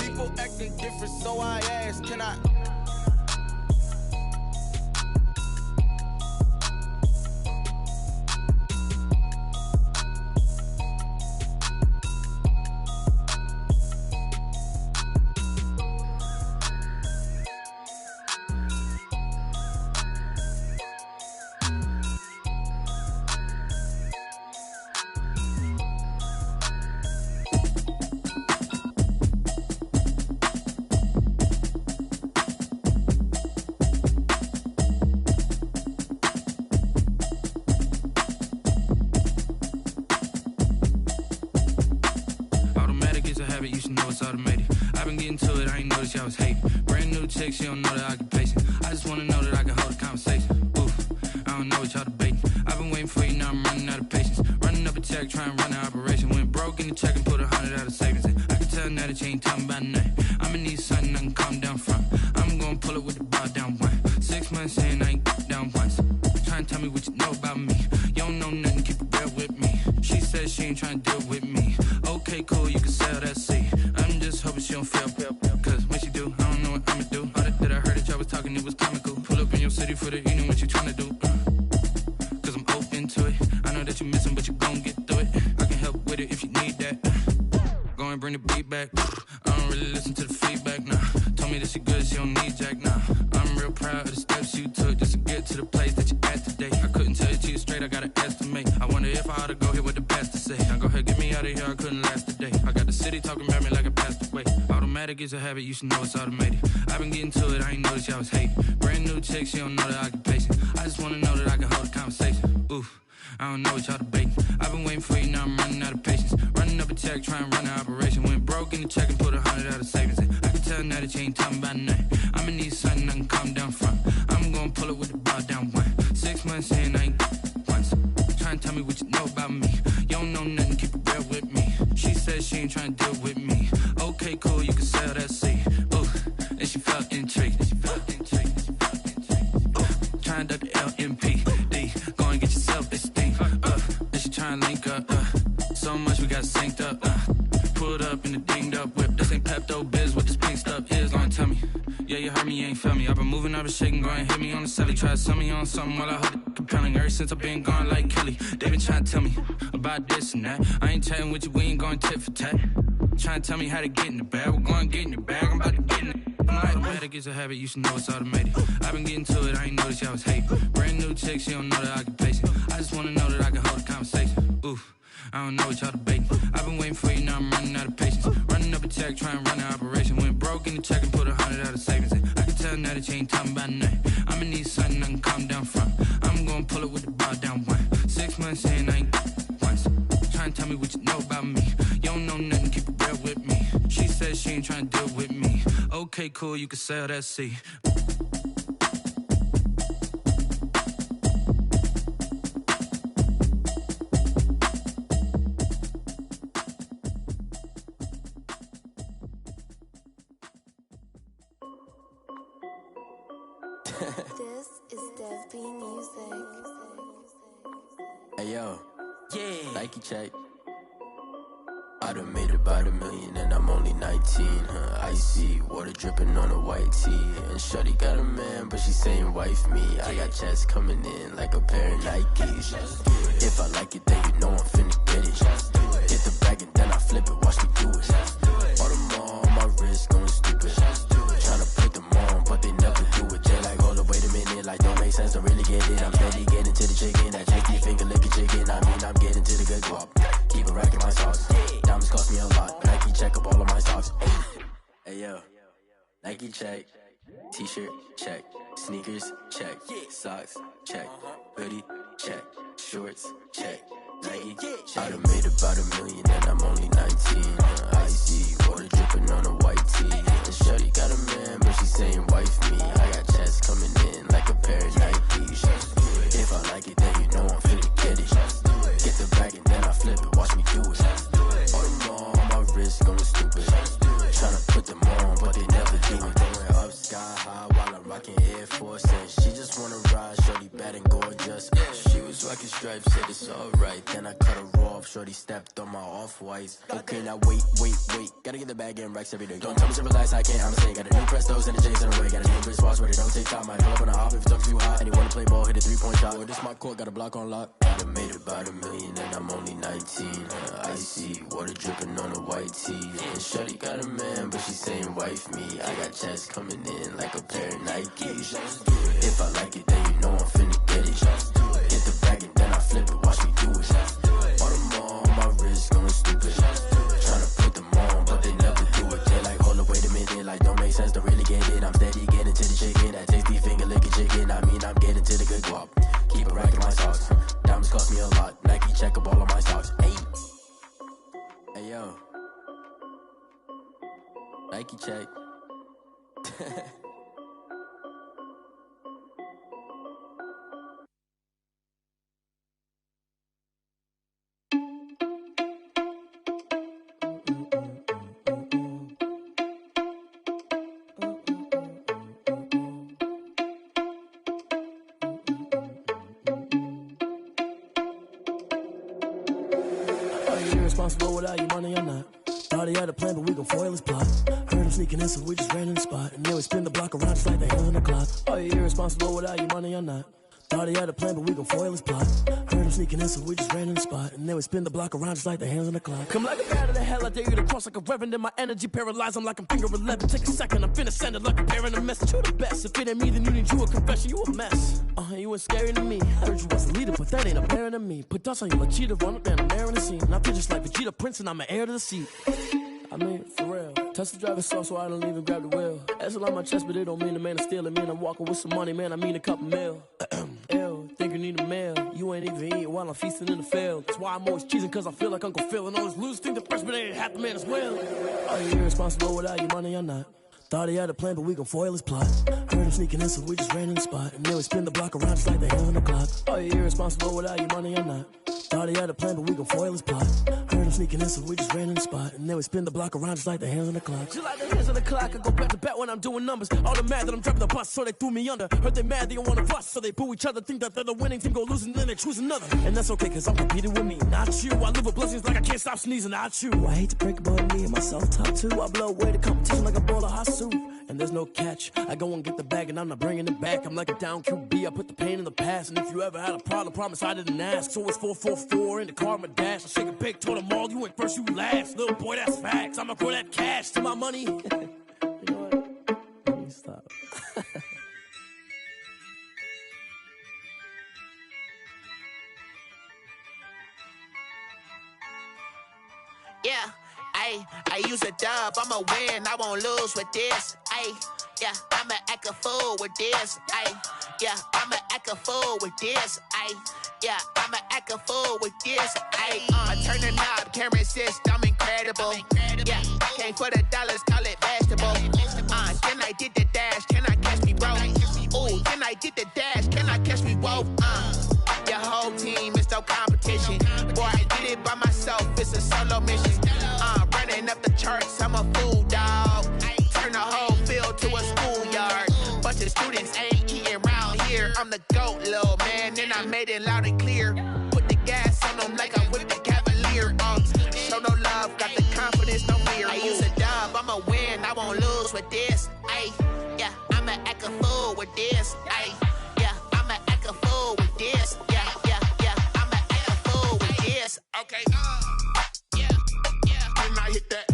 People acting different, so I ask. Can I? You should know it's automated. I've been getting to it, I ain't noticed y'all was hating. Brand new chick, she don't know the occupation. I just wanna know that I can hold months in, I ain't down once. Trying to tell me what you know about me. You don't know nothing, keep it real with me. She says she ain't trying to deal with me. Okay, cool, you can sell that seat. I'm just hoping she don't fail. Cause when she do, I don't know what I'ma do. All that I heard that y'all was talking, it was comical. Pull up in your city for the evening, what you trying to do? Cause I'm open to it. I know that you missing, but you gon' get through it. I can help with it if you need that. Go and bring the beat back. I don't really listen to the feedback, nah. Told me that she good, she don't need Jack, nah. I'm real proud of the steps you took just to get to the place that you at today. I couldn't tell you to you straight, I gotta estimate. I wonder if I ought to go here with the best to say. Now go ahead, get me out of here, I couldn't last today. I got the city talking about me like I passed away. Automatic is a habit, you should know it's automated. I've been getting to it, I ain't noticed y'all was hating. Brand new chick, she don't know the occupation. I just wanna know that I can hold a conversation. Oof. I don't know what y'all debating. I've been waiting for you, now I'm running out of patience. Running up a check, trying to run an operation. Went broke in the check and put 100 out of savings in. I can tell now that you ain't talking about nothing. I'ma need something I can calm down from. I'm gonna pull it with the bar down one. 6 months in, I ain't once. Trying to tell me what you know about me. You don't know nothing, keep it real with me. She says she ain't trying to deal with me. Okay, cool, you can sell that seat. Ooh, and she felt intrigued. Trying to duck the LMP. Go and get yourself this thing. And she trying to link up. So much we got synced up. Pulled up in the dinged up whip. This ain't Pepto-Biz, what this pink stuff is. Long tell me. Yeah, you heard me, you ain't felt me. I've been moving, I've been shaking, go and hit me on the celly. Try to sell me on something while I hold it compelling. Ever since I've been gone like Kelly, they been trying to tell me about this and that. I ain't chatting with you, we ain't going tit for tat. Trying to tell me how to get in the bag. We're going to get in the bag, I'm about to get in it. Automatic is a habit, you should know it's automated. I've been getting to it, I ain't noticed y'all was hating. Brand new chick, she don't know the occupation. I just wanna know that I can hold a conversation. Oof, I don't know what y'all debating. I've been waiting for you, now I'm running out of patience. Running up a check, trying to run an operation. Went broke in the check and put 100 out of savings in. I can tell now that you ain't talking about nothing. I'ma need something I can calm down from. I'm gonna pull it with the bar down one. 6 months in, I ain't once. Trying to tell me what you know about me. You don't know nothing, keep it real with me. She says she ain't trying to deal with me. Okay, cool, you can sell that seat. This is Dev B Music. Hey yo, yeah. Nike check. I done made about $1 million and I'm only 19. Icy water dripping on a white tee. And shorty got a man, but she saying wife me. I got checks coming in like a pair of Nikes. If I like it, then you know I'm finna get it. Hit the bag and then I flip it, watch me do it. All them on my wrist going stupid. Tryna put them on, but they never do it. They like, hold up, wait a minute, like don't make sense, don't really get it. I'm steady getting to the chicken, that chicky finger licking chicken. I mean, I'm getting to the good guap. Keep it racking my sauce. Diamonds cost me a lot. Nike check up all of my socks. Hey yo, Nike check. T-shirt check. Sneakers check. Socks check. Hoodie check. Shorts check. Nike check. I done made about $1 million and I'm only 19. Icy water dripping on a white tee. And shorty got a man, but she saying wife me. I got checks coming in like a pair of Nikes. If I like it, then you know I'm finna get it. Get the bag and then I flip it, watch me do it. All them on my wrist going stupid. Tryna put them on, but they never do it. Going up sky high while I'm rocking Air Force. And she just wanna ride, shorty bad and gorgeous. She was rocking stripes, said it's alright. Then I cut her off, shorty stepped on my off-whites. Okay, now wait. Gotta get the bag and racks every day. Don't tell me to relax, I can't, I'ma say. Got a new Prestos and the J's in the way. Got a new wristwatch, but it don't take time. I pull up on a hop if it's up too hot. And you wanna play ball, hit a 3-point shot. Or this my court, got a block on lock. I done made about $1 million and I'm only 19. Icy water dripping on a white tee. And shorty got a man, but she saying wife me. I got checks coming in like a pair of Nikes. If I like it, then you know I'm finna get it. Hit the bag and then I flip it, watch me do it. All them on my wrist going stupid. Tryna put them on, but they never do it. They like, hold up, wait a minute, like don't make sense, don't really get it. I'm steady getting to the chicken, that tasty finger licking chicken. I mean, I'm getting to the good guap. Keep it racking my socks. Diamonds cost me a lot. Nike check up all of my socks. Hey yo, Nike check. irresponsible without your money or not. Thought he had a plan, but we gon' foil his plot. Heard him sneaking in, so we just ran in the spot. And then we spin the block around just like the hands on the clock. Are you irresponsible without your money or not? Thought he had a plan, but we gon' foil his plot. Heard him sneaking in, so we just ran in the spot. And then we spin the block around just like the hands on the clock. Come like a bat of the hell, I dare you to cross like a reverend. In my energy paralyzed, I'm like I'm finger 11. Take a second, I'm finna send it like a bearing a message. You the best, if it ain't me, then you need you a confession. You a mess, you ain't scary to me. I heard you was a leader, but that ain't apparent to me. Put dust on you like cheetah, run up there and I'm airing the scene. And I feel just like Vegeta Prince and I'm an heir to the seat. I mean, for real. Touch the driver's sauce so I don't even grab the wheel. That's on my chest, but it don't mean the man is stealing. Man, I'm walking with some money, man, I mean a couple mil. Ew, think you need a meal. You ain't even eating while I'm feasting in the field. That's why I'm always cheesing, cause I feel like Uncle Phil. And all those losers think the freshman ain't half the man as well. Are you irresponsible without your money or not? Thought he had a plan, but we gon' foil his plot. Heard him sneaking in, so we just ran in the spot. And then we spin the block around just like the hands on the clock. Are you irresponsible without your money or not? Thought he had a plan, but we gon' foil his plot. Heard him sneaking in, so we just ran in the spot. And then we spin the block around just like the hands on the clock. Just like the hands on the clock, I go back to back when I'm doing numbers. All the mad that I'm driving the bus, so they threw me under. Heard they mad, they don't wanna bust, so they boo each other. Think that they're the winning team, go losing, then they choose another. And that's okay, cause I'm competing with me, not you. I live with blessings like I can't stop sneezing, not you. I hate to break it, but me and myself top two. I blow away the competition like a bowl of hot soup. And there's no catch. I go and get the bag and I'm not bringing it back. I'm like a down QB, I put the pain in the past. And if you ever had a problem, promise I didn't ask. So it's 444 in the car, my dash. I shake a big, told them all, you ain't first, you last. Little boy, that's facts. I'ma throw that cash to my money. You know what? Let me stop. Yeah, I use a dub, I'ma win, I won't lose with this. Yeah, I'ma act a fool with this. Yeah, I'ma act a fool with this. Yeah, I'ma act a fool with this. I turn the knob, can't resist, I'm incredible. Yeah, came for the dollars, call it vegetable. Then I did the dash, can I catch me, bro? Ooh, then I did the dash, can I catch me, whoa? Your whole team is no competition. Boy, I did it by myself, it's a solo mission. Running up the charts, I'm a fool, dog. Turn the whole field to a schoolyard. Bunch of students ain't eating round here. I'm the GOAT, little man, and I made it loud and clear. Put the gas on them like I'm with the Cavalier. Show no love, got the confidence, no fear. I use a dub, I'ma win, I won't lose with this. Yeah, I'ma act a fool with this. Yeah, I'ma act a fool with this. Yeah, I'ma act a fool with this. Okay, yeah, when I hit that.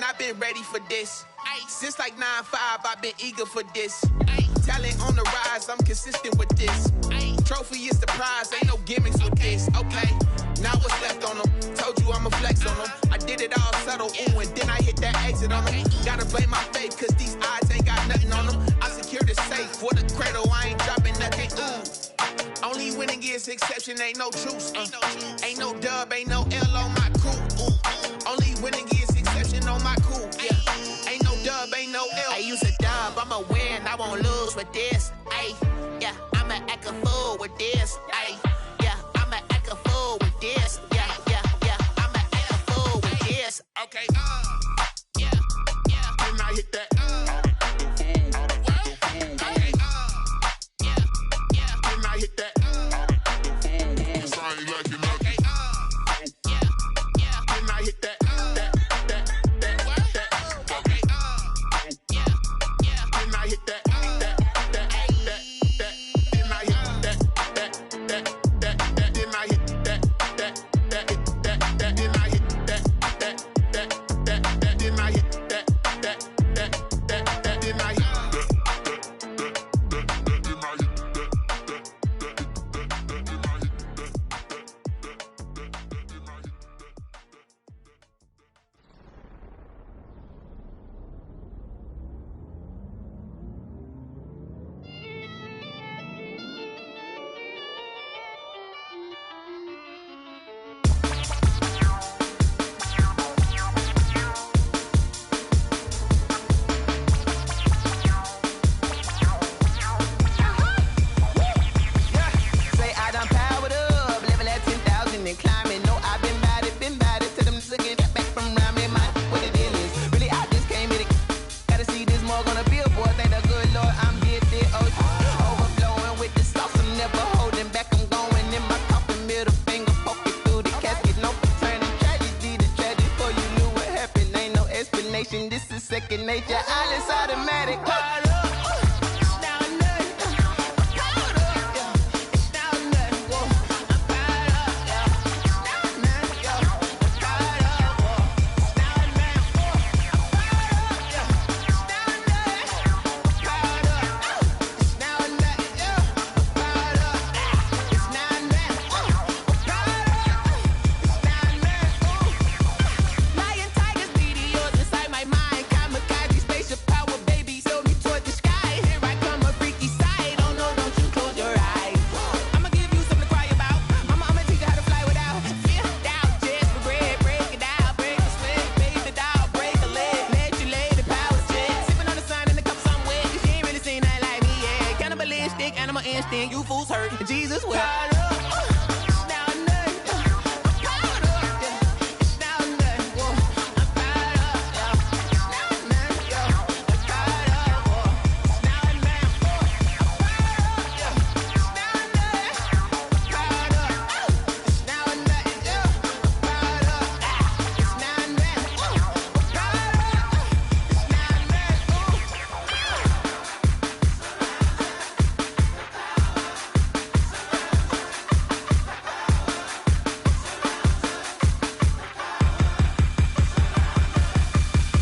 I've been ready for this. Since like 9-5, I've been eager for this. Talent on the rise, I'm consistent with this. Trophy is the prize, ain't no gimmicks with this. Okay, now what's left on them? Told you I'ma flex on them. I did it all subtle, ooh, and then I hit that exit on them. Gotta blame my faith, cause these odds ain't got nothing on them. I secured the safe for the cradle, I ain't dropping nothing, ooh. Only winning is exception, ain't no truce. Ain't no dub, ain't no L on my crew. Ooh. Only winning is exception on my cool. Yeah, ain't no dub, ain't no L. I use a dub, I'ma win, I won't lose with this. Yeah, I'ma act a fool with this. Yeah, I'ma act a fool with this. Yeah, I'ma act a fool with this. Okay, yeah, when I hit that. destination. This is second nature. All is automatic. Caught up. It's now nothing. Caught up. Yeah. It's now nothing. Whoa. I'm caught up. Yeah. It's now nothing. Yo. I'm caught up. Whoa. It's now nothing. Whoa. I'm caught up. Yeah. It's now nothing. Caught up. It's now nothing. Yo. I'm caught up. It's now nothing. Whoa. I'm caught up. It's now nothing. Lion, tigers, meteors inside my mind. Kamikaze, spaceship power, baby, sail me toward the sky. Here I come, a freaky side. Oh no, don't you close your eyes. I'ma give you something to cry about. I'ma teach you how to fly without fear, doubt. Just for bread, break it out, break the sweat, baby, the doll, break a leg, let you lay the power jet. Sipping on the sun in the cup somewhere. You ain't really seen nothing like me, yeah. Cannibalistic, animal instinct, you fools hurt. Jesus will. It's now nothing. I'm caught up, yeah. It's now nothing. Whoa. I'm caught up, yeah. It's now nothing, yo. I'm caught up, whoa. It's now nothing, whoa. I'm caught up, yeah. It's now nothing. I'm caught up. It's now nothing, yo. I'm caught up. It's now nothing, whoa. I'm caught up.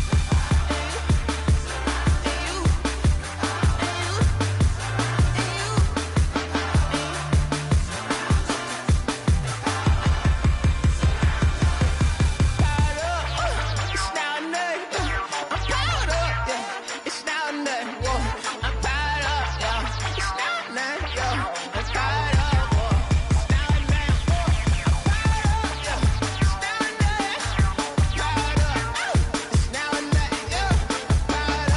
It's now It's now nothing. I'm caught up, yeah. It's now nothing. Whoa. I'm caught up, yeah. It's now nothing, yo. I'm caught up, whoa. It's now nothing, whoa. I'm caught up, yeah. It's now nothing. I'm caught up. It's now nothing, yo. I'm caught up.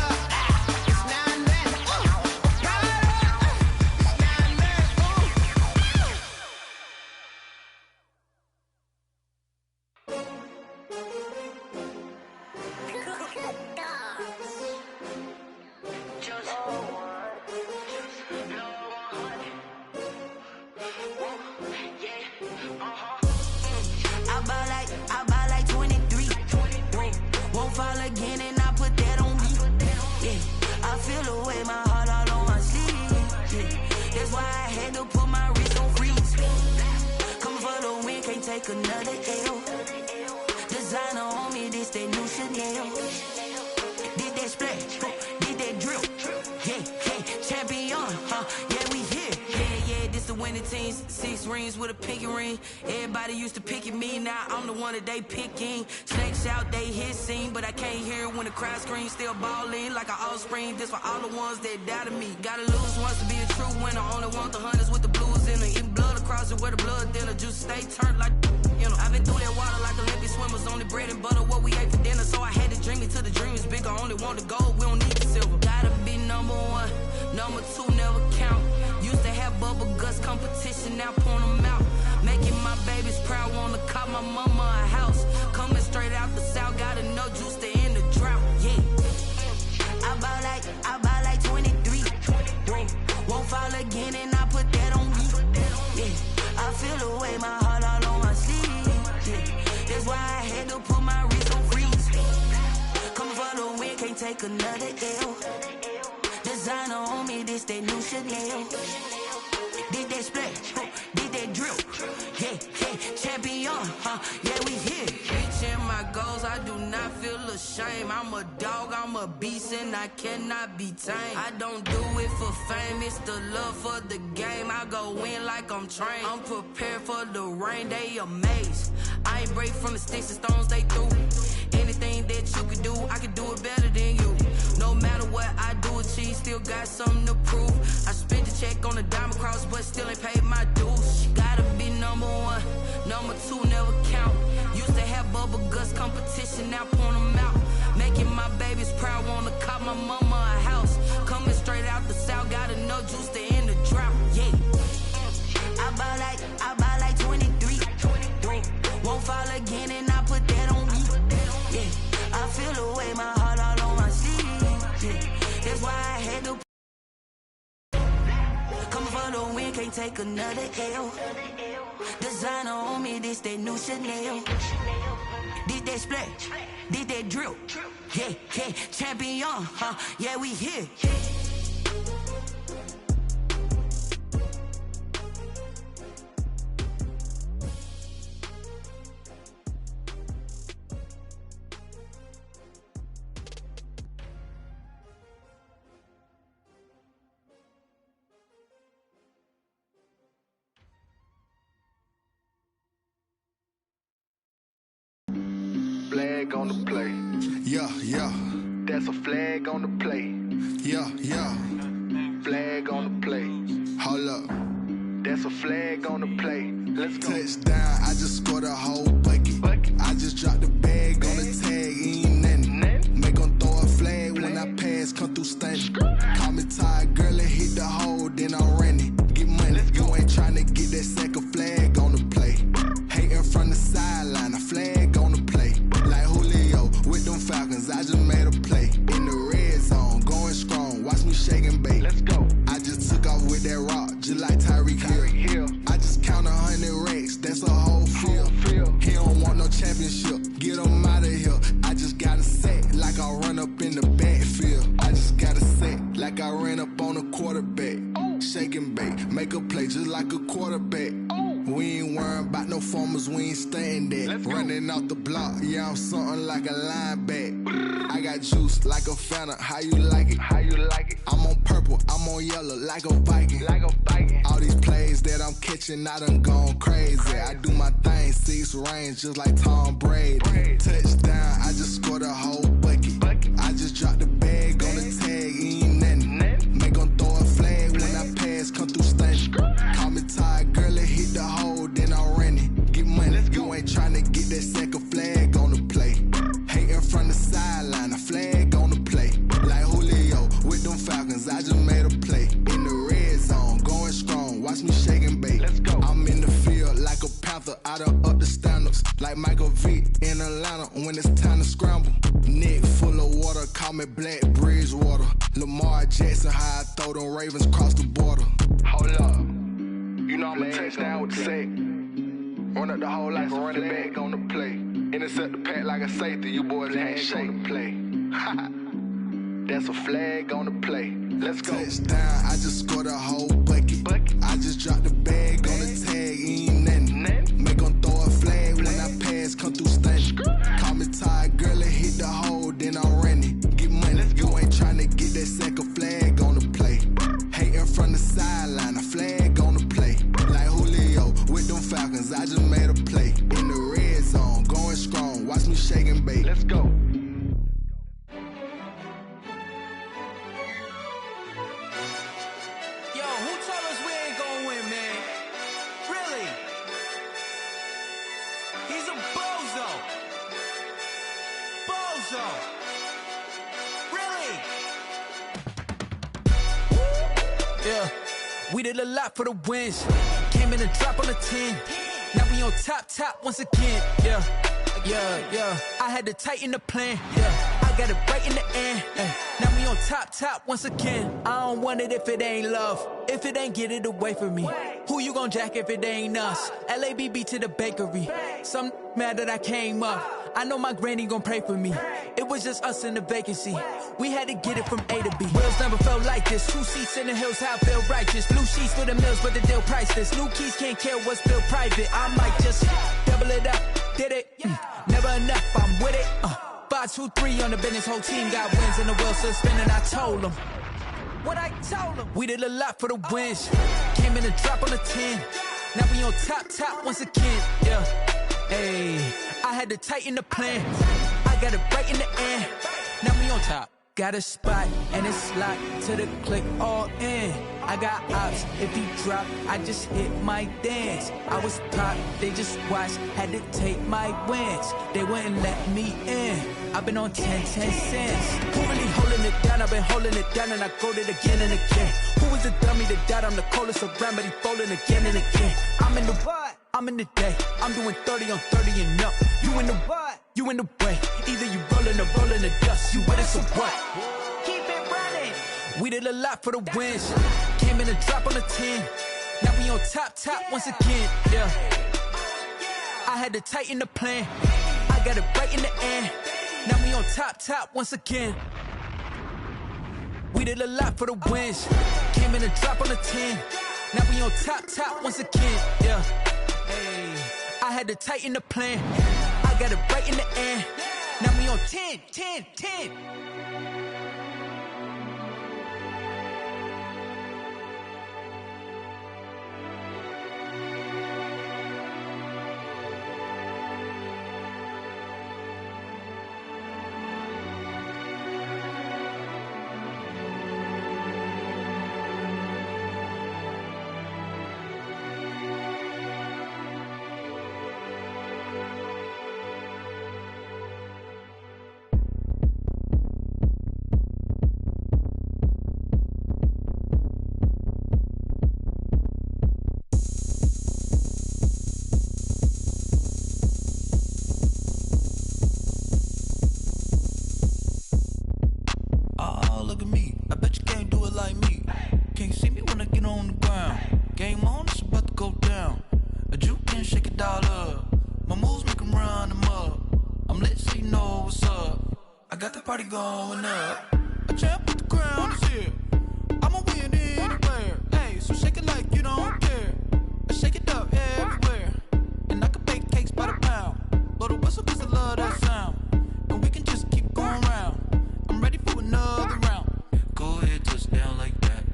It's now nothing, whoa. I'm caught up. It's now nothing, whoa. I buy like 23. Won't fall again and I put that on me. Yeah, I feel the way my heart all on my sleeve. Yeah, that's why I had to put my wrist on freeze. Come for the win, can't take another L. Designer on me, this that new Chanel. Did that splash, did that drill. Yeah, champion, huh? Yeah, we here. Yeah, this the winning teams. 6 rings with a pinky ring. Everybody used to picking me, now I'm the one that they picking. Snakes out, they hissing, but I can't hear when the crowd screams. Still balling like an offspring. This for all the ones that doubted me. Gotta lose once to be a true winner. Only want the hunters with the blues in them. Eating blood across it where the blood thinner. Juice stay turned like, you know. I've been through that water like Olympic swimmers. Only bread and butter, what we ate for dinner. So I had to dream it till the dream is bigger. Only want the gold, we don't need the silver. Gotta be number 1, number 2 never count. Used to have bubble guts competition, now point them out. Making my babies proud, wanna call my mama a house. Coming straight out the south, gotta know juice to end the drought. Yeah, I buy like 23. Won't fall again and I put that on me. Yeah, I feel the way my heart all on my sleeve. Yeah, that's why I had to put my wrist on freeze. Coming for the win, can't take another L. Designer on me, this that new Chanel. Did that splash, did that drill. Yeah, champion, huh? Yeah, we here. Reaching my goals, I do not feel ashamed. I'm a dog, I'm a beast, and I cannot be tamed. I don't do it for fame, it's the love for the game. I go in like I'm trained. I'm prepared for the rain, they amazed. I ain't break from the sticks and stones they threw. Anything that you could do, I could do it better than you. No matter what I do, achieve, still got something to prove. I spent the check on the diamond cross, but still ain't paid my dues. Gotta be number 1, number 2 never count. Used to have bubble guts competition, now point them out. Making my babies proud, wanna call my mama a house. Coming straight out the south, gotta know juice to end the drought. Yeah, I buy like 23. Won't fall again and I put that on me. Yeah, I feel the way my heart all on my sleeve. Yeah, that's why I had to. Come for the win, can't take another L. Designer on me, this that new Chanel. Did that that splat, did that drill. Yeah, champion, huh? Yeah, we here. Flag on the play. Yeah. That's a flag on the play. Yeah. Flag on the play. Hold up. That's a flag on the play. Let's go. Touchdown, I just scored a whole bucket. I just dropped the bag on the tag, ain't nothing. Make them throw a flag when I pass, come through stunning. Call me tired, girl, and hit the hole, then I'm running. Get money, you ain't tryna get that second flag on the play. Hating from the sideline, a flag on the play. Like Julio with them Falcons, I just made a play. In the red zone, going strong, watch me shake and bake. Let's go. I just took off with that rock, just like Tyreek Hill. I just count 100 racks, that's a whole field. He don't want no championship, get him out of here. I just got a set, like I run up in the backfield. I just got a set, like I ran up on a quarterback. Shake and bake, make a play just like a quarterback. We ain't worrying about no formers, we ain't staying there. Running off the block, yeah, I'm something like a linebacker. I got juice like a Fanta, how you like it? I'm on purple, I'm on yellow, like a Viking. All these plays that I'm catching, I done gone crazy. I do my thing, 6 range, just like Tom Brady. Touchdown, I just scored a whole bucket. I just dropped the bag on the tag, ain't nothing. Make them throw a flag when I pass, come through stunning. Call me tired, girl, and hit the hole, then I'm running. Get money, you ain't tryna get that second flag on the play. Hating from the sideline, a flag on the play. Like Julio with them Falcons, I just made a play. In the red zone, going strong, watch me shake and bake. Let's go. I'm in the field like a Panther, I done up the standards. Like Michael Vick in Atlanta when it's time to scramble. Neck full of water, call me Black Bridgewater. Lamar Jackson, how I throw them Ravens cross the border. Hold up. You know I'm a touchdown with the sack. Run up the whole like a running back on the play. Intercept the pack like a safety, you boys can't shake the play. That's a flag on the play. Let's go. Touchdown, I just scored a whole bucket. I just dropped the bag on the tag, ain't nothing. Make them throw a flag when I pass, come through stunning. Call me tired, girl, and hit the hole, then I'm running. Get money, you ain't tryna get that second flag on the play. Hating from the sideline, a flag on the play. Like Julio with them Falcons, I just made a play. In the red zone, going strong, watch me shake and bake. Let's go. Yo, who told us we ain't gonna win, man? Really? He's a bozo. Really? Yeah, we did a lot for the wins. Came in and drop on the 10. Now we on top once again. Yeah. I had to tighten the plan. Yeah, I got it right in the end. Now we on top once again. I don't want it if it ain't love. If it ain't, get it away from me. Who you gon' jack if it ain't us? LABB to the bakery. Some mad that I came up. I know my granny gon' pray for me. It was just us in the vacancy. We had to get it from A to B. Wheels never felt like this. 2 seats in the hills, how I feel righteous. Blue sheets for the mills, but the deal priceless. New keys can't care what's built private. I might just double it up. Did it? Never enough, I'm with it. 5, 2, 3 on the business. Whole team got wins and the wheels still spinning. I told them what I told them. We did a lot for the wins. Came in and drop on the 10. Now we on top once again. Yeah. Hey, I had to tighten the plan. I got it right in the end. Now we on top. Got a spot and it's locked to the click all in. I got ops, if he drop, I just hit my dance. I was pop, they just watched, had to take my wins. They wouldn't let me in. I've been on 10 cents. Who really holding it down? I've been holding it down and I go it again and again. Who was the dummy that died? I'm the coldest around, but he folding again and again. I'm in the what? I'm in the day. I'm doing 30 on 30 and up. You in the what? You in the way. Either you rolling or rolling the dust. You with us or what? Keep it running. We did a lot for the wins. Came in and drop on the 10. Now we on top once again. Yeah. I had to tighten the plan. I I got it right in the end. Now we on top once again. We did a lot for the wins. Came in a drop on the 10. Now we on top once again. Yeah. Hey. I had to tighten the plan. I got it right in the end. Now we on 10. Party going up. A champ with the crown is here. I'ma win anywhere. Hey, so shake it like you don't care. Shake it up everywhere. And I can bake cakes by the pound. Blow the whistle cause I love that sound. And we can just keep going round. I'm ready for another round. Go ahead, touch down like that.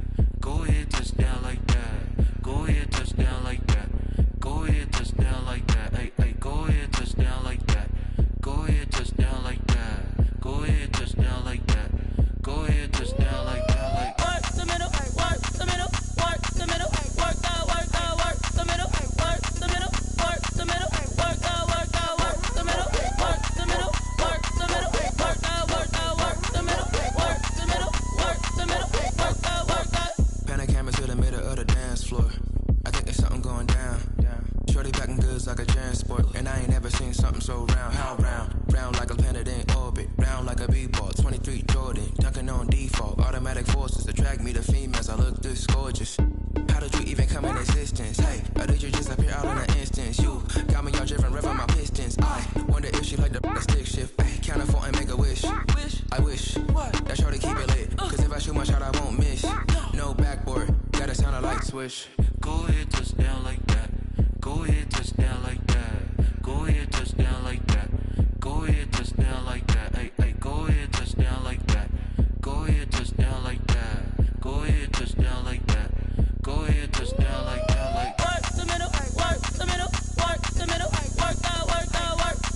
Go ahead, touch down like that. Go ahead, touch down like that. Go ahead, touch down like that. Hey, go ahead, touch down like that. Go ahead, touch down like that. Go ahead, touch down like that. Go ahead, touch down like that. Like work the middle, work the middle, work the middle, work the middle, work the middle, work the middle, work the middle, work the middle, work the middle, work the middle, work the middle, work the middle, work the. Pan a camera to the middle of the dance floor. I think there's something going down. Shorty packing goods like a transport, and I ain't never seen something so round. How round? Round like a planet in orbit, round like a b-ball. 23 Jordan, dunking on default. Automatic forces attract me to females. I look this gorgeous. How did you even come in existence? Hey, or did you just appear out in an instance? You got me all driven, revving my pistons. I wonder if she like the stick shift. Hey, count a 4 and make a wish. I wish that shorty keep it lit. Cause if I shoot my shot, I won't miss. No backboard, gotta sound a light switch. Go ahead, touch down like that. Go ahead, touch down like that. Go ahead, touch down like that. Go ahead, touch down like that. Hey, go ahead, touch down like that. Go ahead, touch down like that. Go ahead, touch down like that. Go ahead, touch down like that. Like work the middle, work the middle, work the middle, work the middle, work the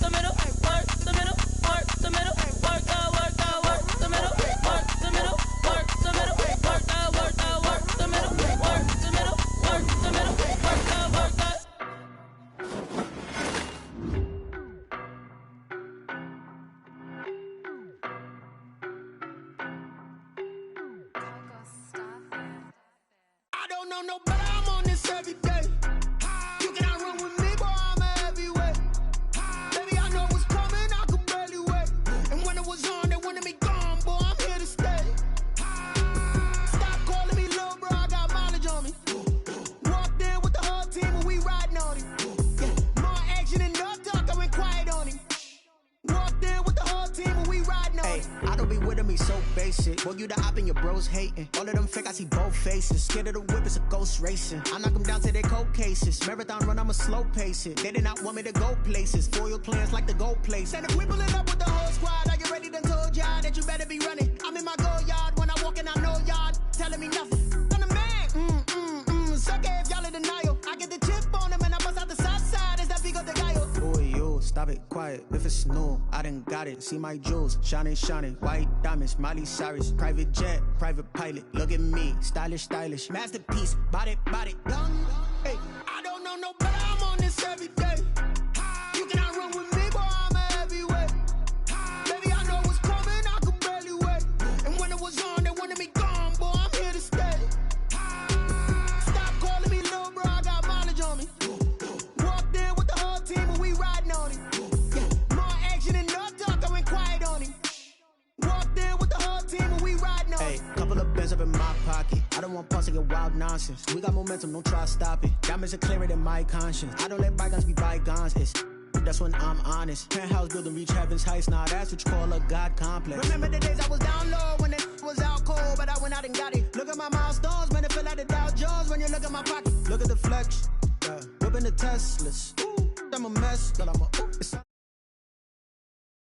middle, work the middle, work the middle, work the middle, work the middle, work the middle, work the middle, work the middle, work the. I don't know no better, I'm on this every day. You cannot run with me, boy, I'm a heavyweight. Baby, I know what's coming, I could barely wait. And when it was on, they wanted me gone, boy, I'm here to stay. Stop calling me little bro, I got mileage on me. Walked in with the whole team and we riding on him. Yeah, more action than no talk, I went quiet on him. Walked in with the whole team and we riding on him. I don't be with him, he's so basic. Boy, you the op and your bros hating. All of them fake, I see both faces. Scared of the whip, it's a ghost racing. I knock them down to their cold cases. Marathon run, I'ma slow pace it. They did not want me to go places. Foil plans like the gold place. And if we pulling up with the whole squad, I get ready to told y'all that you better be running. I'm in my go yard when I walk in, I know y'all telling me nothing. I'm the man, suck it if y'all in denial. I get the chip on them and I bust out the south side. Is that big of the guy? Boy, you stop it, quiet. If it's new, I done got it. See my jewels, shining, white diamonds, Miley Cyrus, private jet, private pilot. Look at me, stylish, masterpiece, body, done. Hey, I don't know no better, I'm on this every day. You cannot run with me, boy, I'm a heavyweight. Baby, I know what's coming, I could barely wait. And when it was on, they wanted me gone, boy, I'm here to stay. Stop calling me little bro, I got mileage on me. Walked in with the whole team and we riding on him. Yeah, more action than no talk, I went quiet on him. Walked in with the whole team and we riding on him. Hey, couple of bands up in my pocket. I don't want parts of your wild nonsense. We got momentum, don't try to stop it. Diamonds are clearer than my conscience. I don't let bygones be bygones. It's that's when I'm honest. Penthouse building, reach heaven's heights, nah, that's what you call a God complex. Remember the days I was down low when it was out cold, but I went out and got it. Look at my milestones, man, it feel like the Dow Jones when you look at my pocket. Look at the flex, yeah. Whipping the Teslas. Ooh, I'm a mess, but I'm a